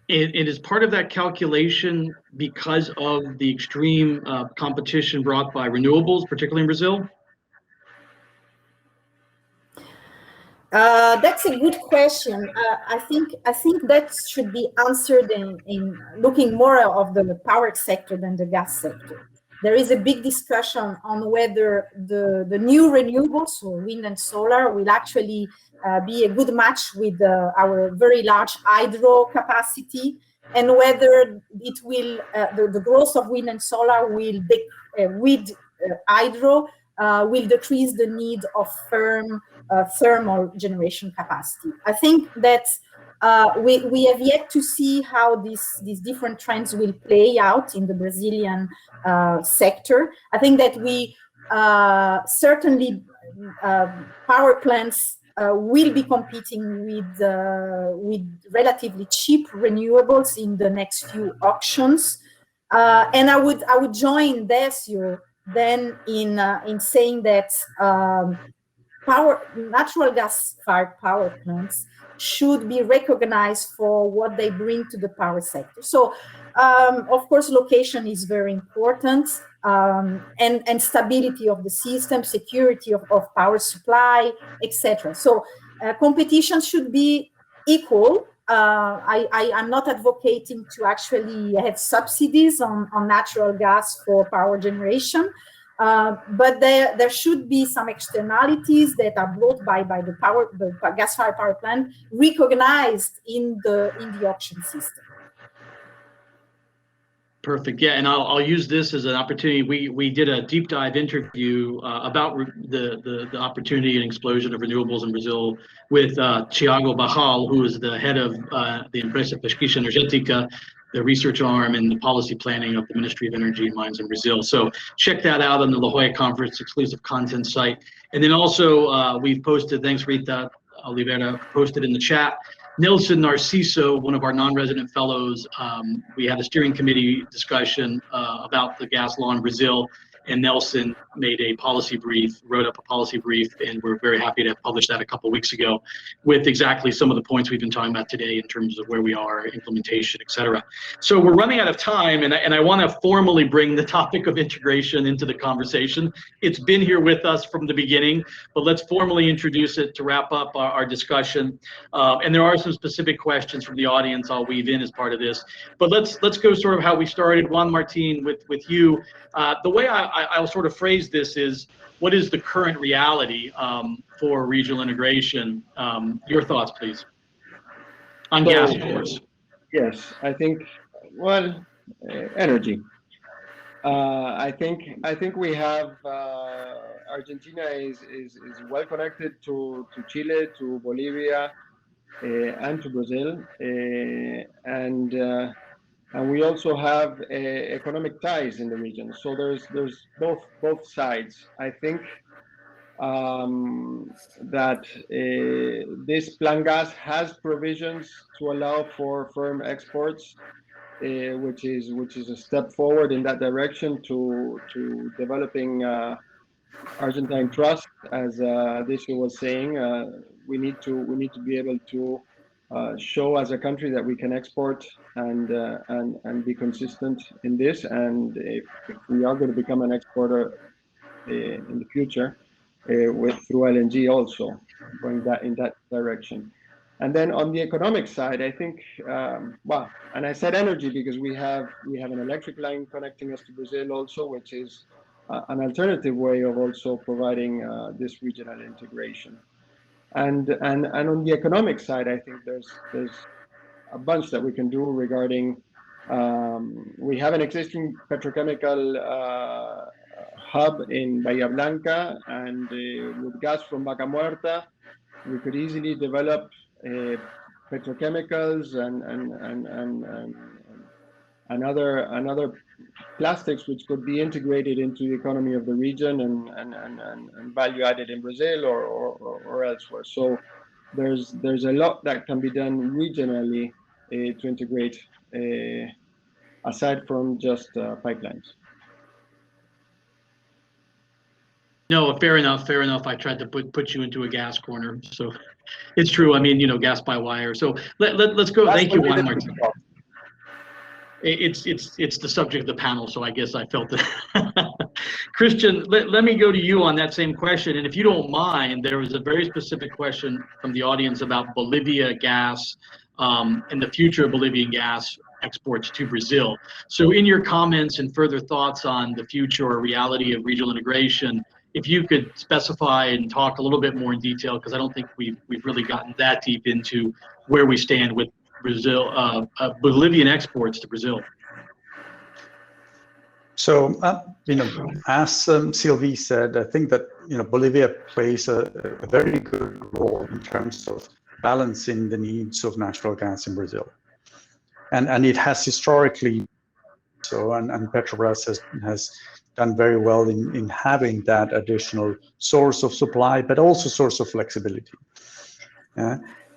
Speaker 1: It is part of that calculation because of the extreme competition brought by renewables, particularly in Brazil?
Speaker 6: That's a good question. I think that should be answered in looking more of the power sector than the gas sector. There is a big discussion on whether the new renewables, so wind and solar, will actually be a good match with our very large hydro capacity, and whether it will the growth of wind and solar will with hydro will decrease the need of thermal generation capacity. I think that we have yet to see how these different trends will play out in the Brazilian sector. I think that we certainly power plants will be competing with relatively cheap renewables in the next few auctions, and I would join Decio then in saying that natural gas-fired power plants should be recognized for what they bring to the power sector. So, of course, location is very important, and stability of the system, security of power supply, etc. So, competition should be equal. I'm not advocating to actually have subsidies on natural gas for power generation. But there should be some externalities that are brought by the gas-fired power plant, recognized in the auction system.
Speaker 1: Perfect. Yeah, and I'll use this as an opportunity. We did a deep dive interview about the opportunity and explosion of renewables in Brazil with Thiago Barral, who is the head of the Empresa Pesquisa Energética, the research arm and the policy planning of the Ministry of Energy and Mines in Brazil. So check that out on the La Jolla Conference exclusive content site. And then also we've posted, thanks Rita Oliveira, posted in the chat, Nelson Narciso, one of our non-resident fellows, we had a steering committee discussion about the gas law in Brazil, and Nelson made a policy brief, wrote up a policy brief, and we're very happy to publish that a couple of weeks ago with exactly some of the points we've been talking about today in terms of where we are, implementation, et cetera. So we're running out of time, and I want to formally bring the topic of integration into the conversation. It's been here with us from the beginning, but let's formally introduce it to wrap up our discussion. And there are some specific questions from the audience I'll weave in as part of this, but let's go sort of how we started. Juan Martin, with you. The way I'll sort of phrase this is, what is the current reality for regional integration? Your thoughts, please. On gas, of course.
Speaker 4: Yes, I think, well, energy. I think we have Argentina is well connected to Chile, to Bolivia, and to Brazil, and and we also have economic ties in the region. So there's both sides. I think that this Plan Gas has provisions to allow for firm exports, which is a step forward in that direction to developing Argentine trust. As Adesio was saying, we need to be able to show as a country that we can export and be consistent in this. And if we are going to become an exporter in the future, through LNG also going in that direction. And then on the economic side, I think, well, and I said energy because we have an electric line connecting us to Brazil also, which is an alternative way of also providing this regional integration. And on the economic side, I think there's a bunch that we can do regarding. We have an existing petrochemical hub in Bahía Blanca, and with gas from Vaca Muerta, we could easily develop petrochemicals and other plastics which could be integrated into the economy of the region and value added in Brazil or elsewhere. So there's a lot that can be done regionally to integrate aside from just pipelines.
Speaker 1: No, fair enough. Fair enough. I tried to put you into a gas corner, so it's true. I mean, gas by wire. So let's go. Thank you, Juan Martin. It's the subject of the panel, so I guess I felt it. Christian, let me go to you on that same question, and if you don't mind, there was a very specific question from the audience about Bolivia gas and the future of Bolivian gas exports to Brazil. So in your comments and further thoughts on the future or reality of regional integration, if you could specify and talk a little bit more in detail, because I don't think we've really gotten that deep into where we stand with Brazil, Bolivian exports to Brazil.
Speaker 7: So, as Sylvie said, I think that Bolivia plays a very good role in terms of balancing the needs of natural gas in Brazil, and it has historically so, and Petrobras has done very well in having that additional source of supply, but also source of flexibility.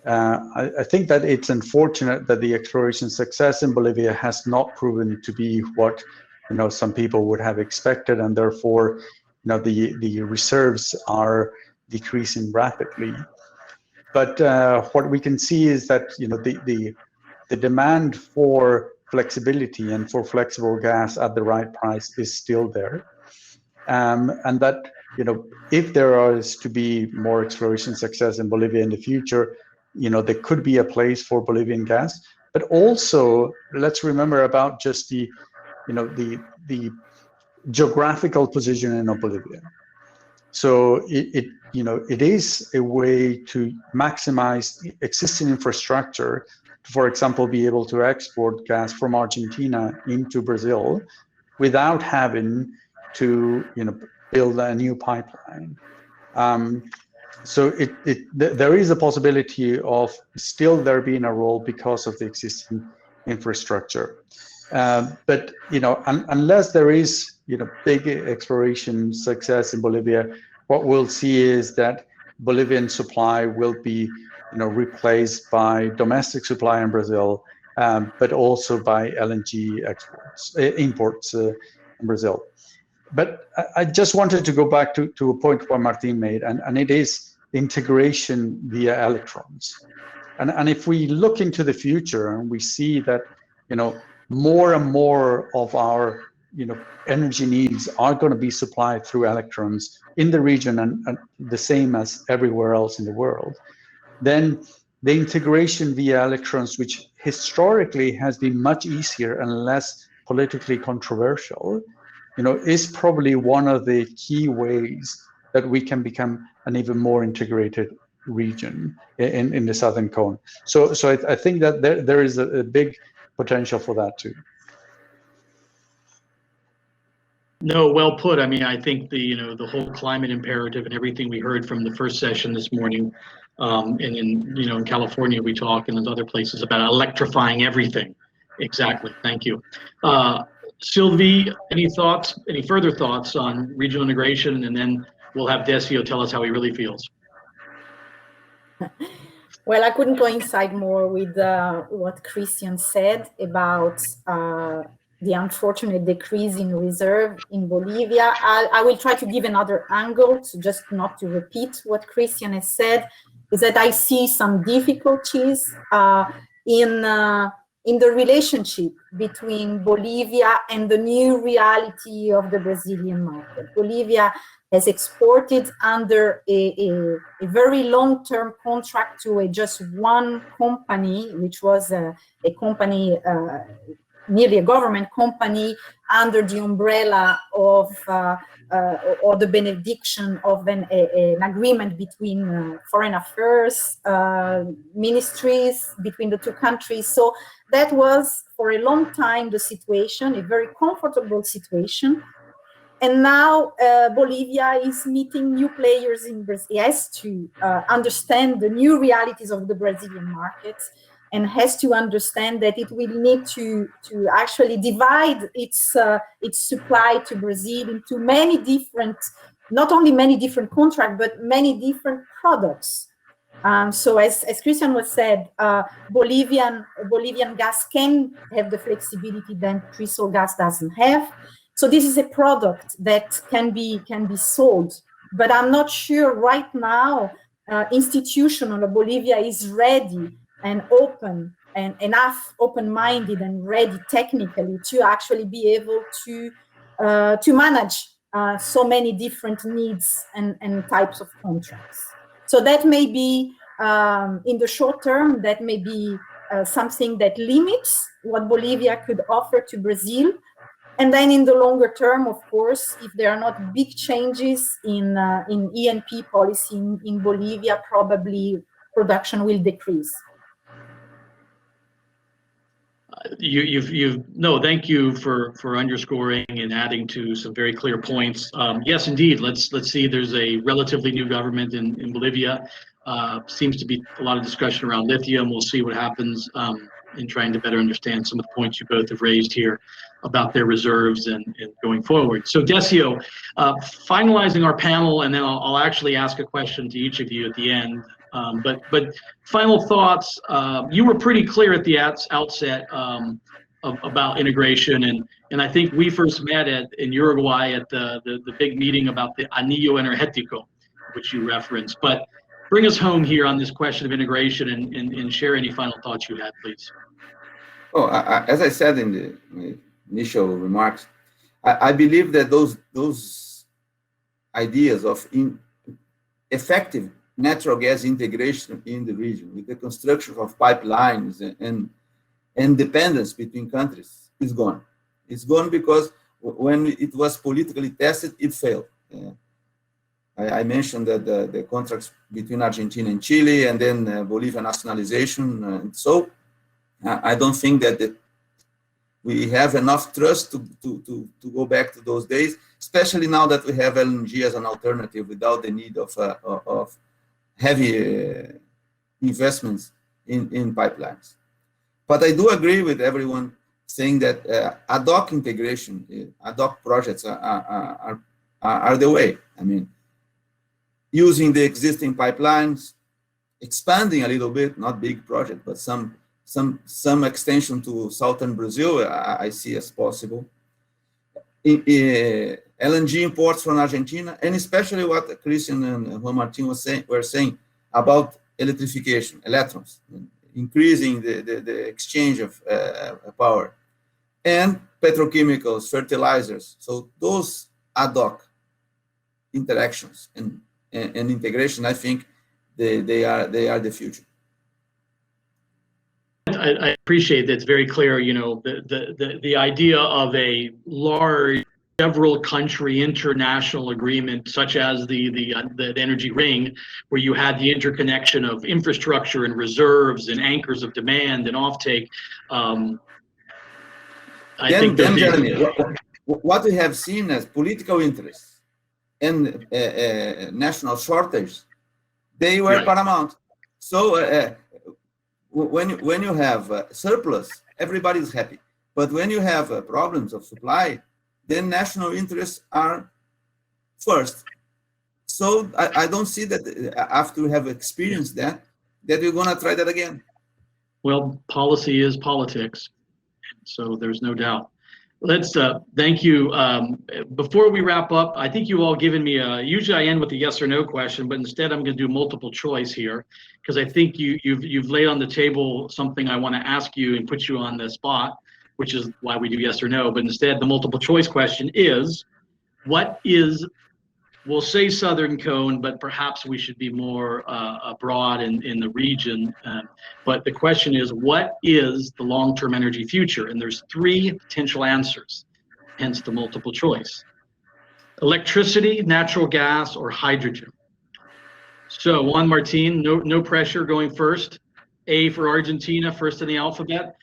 Speaker 7: I think that it's unfortunate that the exploration success in Bolivia has not proven to be what some people would have expected, and therefore the reserves are decreasing rapidly. But what we can see is that the demand for flexibility and for flexible gas at the right price is still there, and that if there is to be more exploration success in Bolivia in the future, there could be a place for Bolivian gas. But also let's remember about just the geographical positioning of Bolivia. So it is a way to maximize existing infrastructure. For example, be able to export gas from Argentina into Brazil without having to build a new pipeline. So there is a possibility of still there being a role because of the existing infrastructure. But unless there is big exploration success in Bolivia, what we'll see is that Bolivian supply will be replaced by domestic supply in Brazil, but also by LNG imports in Brazil. But I just wanted to go back to a point Juan Martin made, and it is integration via electrons. And if we look into the future and we see that more and more of our energy needs are going to be supplied through electrons in the region and the same as everywhere else in the world, then the integration via electrons, which historically has been much easier and less politically controversial, is probably one of the key ways that we can become an even more integrated region in the Southern Cone. So I think that there is a big potential for that too.
Speaker 1: No, well put. I mean, I think the whole climate imperative and everything we heard from the first session this morning, and in California we talk and in other places about electrifying everything, Exactly. Thank you. Sylvie, any thoughts, any further thoughts on regional integration? And then we'll have Decio tell us how he really feels.
Speaker 6: Well, I couldn't coincide more with what Christian said about the unfortunate decrease in reserve in Bolivia. I will try to give another angle, to just not to repeat what Christian has said, is that I see some difficulties in the relationship between Bolivia and the new reality of the Brazilian market. Bolivia has exported under a very long-term contract to just one company, which was a company, nearly a government company, under the umbrella of or the benediction of an agreement between foreign affairs ministries between the two countries. So that was for a long time the situation, a very comfortable situation. And now Bolivia is meeting new players in Brazil. It has to understand the new realities of the Brazilian market, and has to understand that it will need to actually divide its supply to Brazil into many different, not only many different contracts, but many different products. So as Christian was said, Bolivian gas can have the flexibility that pre-salt gas doesn't have. So this is a product that can be sold, but I'm not sure right now institutional Bolivia is ready and open and enough open-minded and ready technically to actually be able to manage so many different needs and types of contracts. So that may be in the short term, that may be something that limits what Bolivia could offer to Brazil. And then in the longer term, of course, if there are not big changes in E&P policy in Bolivia, probably production will decrease.
Speaker 1: Thank you for underscoring and adding to some very clear points. Yes, indeed. Let's see. There's a relatively new government in Bolivia. Seems to be a lot of discussion around lithium. We'll see what happens in trying to better understand some of the points you both have raised here about their reserves and going forward. So Decio, finalizing our panel, and then I'll actually ask a question to each of you at the end. But final thoughts. You were pretty clear at the outset about integration, and I think we first met in Uruguay at the big meeting about the Anillo Energético, which you referenced. But bring us home here on this question of integration and share any final thoughts you had, please.
Speaker 5: Oh, as I said in the initial remarks, I believe that those ideas of effective natural gas integration in the region with the construction of pipelines and dependence between countries is gone. It's gone because when it was politically tested, it failed. I mentioned that the contracts between Argentina and Chile, and then Bolivia nationalization. So I don't think that we have enough trust to go back to those days, especially now that we have LNG as an alternative without the need of heavy investments in pipelines. But I do agree with everyone saying that ad hoc integration, ad hoc projects are the way. I mean, using the existing pipelines, expanding a little bit, not big project, but some extension to southern Brazil, I see as possible. LNG imports from Argentina, and especially what Christian and Juan Martin were saying about electrification, electrons, increasing the exchange of power, and petrochemicals, fertilizers. So those ad hoc interactions and integration, I think they are the future.
Speaker 1: I appreciate that. It's very clear, you know, the idea of a large several country international agreement such as the energy ring, where you had the interconnection of infrastructure and reserves and anchors of demand and offtake.
Speaker 5: Jeremy, what we have seen as political interests and national shortage, they were paramount. So when you have surplus, everybody's happy. But when you have problems of supply, then national interests are first. So I don't see that after we have experienced that we're going to try that again.
Speaker 1: Well, policy is politics, so there's no doubt. Let's thank you. Before we wrap up, I think you all given me usually I end with a yes or no question, but instead I'm going to do multiple choice here because I think you've laid on the table something I want to ask you and put you on the spot, which is why we do yes or no. But instead, the multiple choice question is, what is, we'll say Southern Cone, but perhaps we should be more broad in the region. But the question is, what is the long-term energy future? And there's three potential answers, hence the multiple choice. Electricity, natural gas, or hydrogen. So Juan Martin, no pressure going first. A for Argentina, first in the alphabet.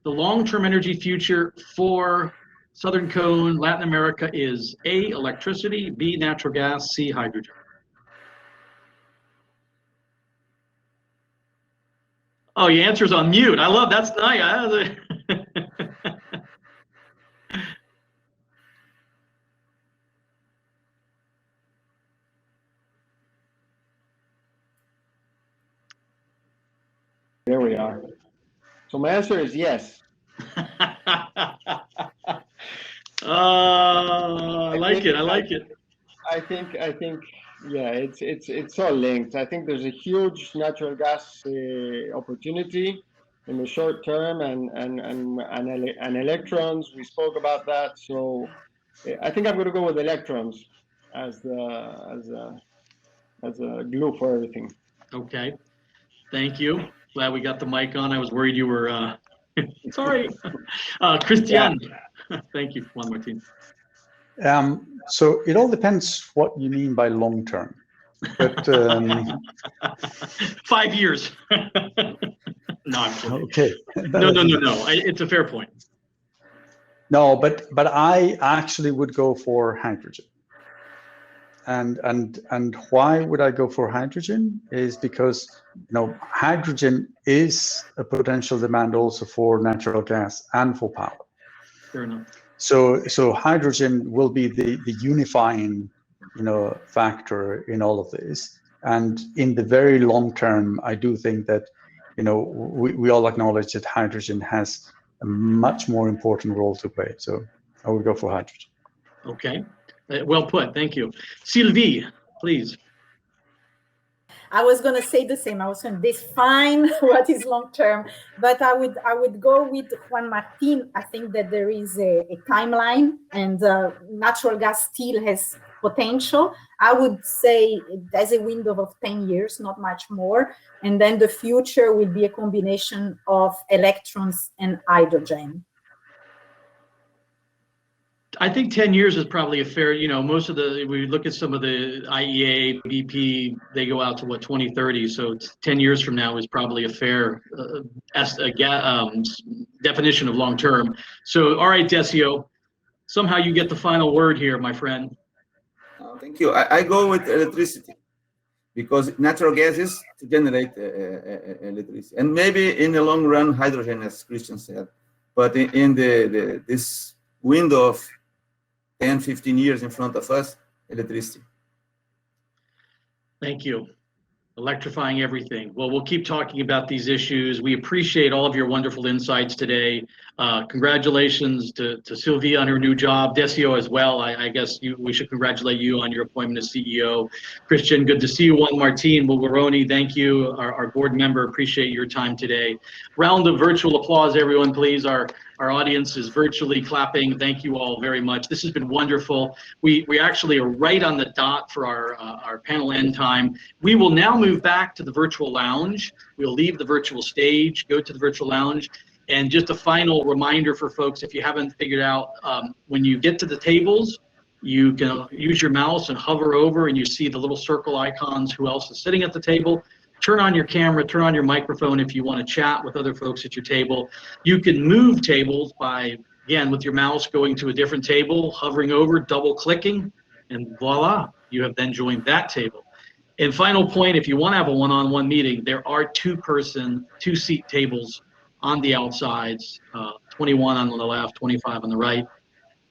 Speaker 1: The long-term energy future for Southern Cone, Latin America is A, electricity, B, natural gas, C, hydrogen. Oh, your answer's on mute. I love, that's nice.
Speaker 4: There we are. So my answer is yes.
Speaker 1: I like it. I like it.
Speaker 4: I think, yeah, it's all linked. I think there's a huge natural gas opportunity in the short term, and electrons. We spoke about that, so I think I'm going to go with electrons as a glue for everything.
Speaker 1: Okay, thank you. Glad we got the mic on. I was worried you were. Sorry, Christian. Yeah. Thank you, Juan Martin.
Speaker 7: So it all depends what you mean by long term. But
Speaker 1: 5 years. No, I'm kidding.
Speaker 7: Okay.
Speaker 1: No. It's a fair point.
Speaker 7: No, but I actually would go for hydrogen. And why would I go for hydrogen? Is because hydrogen is a potential demand also for natural gas and for power.
Speaker 1: Fair enough.
Speaker 7: So hydrogen will be the unifying factor in all of this. And in the very long term, I do think that we all acknowledge that hydrogen has a much more important role to play. So I would go for hydrogen.
Speaker 1: Okay. Well put. Thank you. Sylvie, please.
Speaker 6: I was going to say the same. I was going to define what is long term, but I would go with Juan Martin. I think that there is a timeline, and natural gas still has potential. I would say there's a window of 10 years, not much more, and then the future will be a combination of electrons and hydrogen.
Speaker 1: I think 10 years is probably a fair, most of we look at some of the IEA, BP, they go out to 2030. So 10 years from now is probably a fair definition of long term. So, all right, Decio, somehow you get the final word here, my friend.
Speaker 5: Thank you. I go with electricity because natural gas is to generate electricity. And maybe in the long run, hydrogen, as Christian said. But in this window of 10, 15 years in front of us, electricity.
Speaker 1: Thank you. Electrifying everything. Well, we'll keep talking about these issues. We appreciate all of your wonderful insights today. Congratulations to Sylvia on her new job. Decio as well. I guess we should congratulate you on your appointment as CEO. Christian, good to see you. Juan Martin, Bulgaroni, thank you. Our board member, appreciate your time today. Round of virtual applause, everyone, please. Our audience is virtually clapping. Thank you all very much. This has been wonderful. We actually are right on the dot for our panel end time. We will now move back to the virtual lounge. We'll leave the virtual stage, go to the virtual lounge. And just a final reminder for folks, if you haven't figured out, when you get to the tables, you can use your mouse and hover over and you see the little circle icons, who else is sitting at the table. Turn on your camera, turn on your microphone if you want to chat with other folks at your table. You can move tables by, again, with your mouse going to a different table, hovering over, double clicking, and voila, you have then joined that table. And final point, if you want to have a one-on-one meeting, there are two-seat tables on the outsides, 21 on the left, 25 on the right.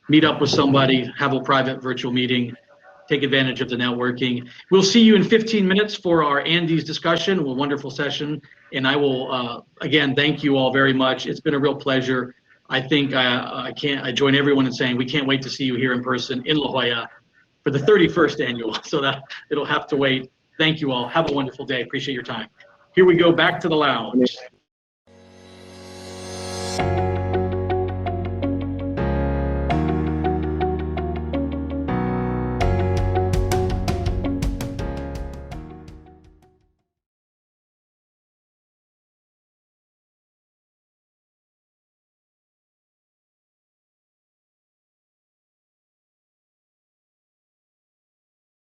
Speaker 1: Meet up with somebody, have a private virtual meeting, take advantage of the networking. We'll see you in 15 minutes for our Andes discussion, a wonderful session. And I will, again, thank you all very much. It's been a real pleasure. I think I join everyone in saying we can't wait to see you here in person in La Jolla for the 31st annual, so that it'll have to wait. Thank you all. Have a wonderful day. Appreciate your time. Here we go back to the lounge.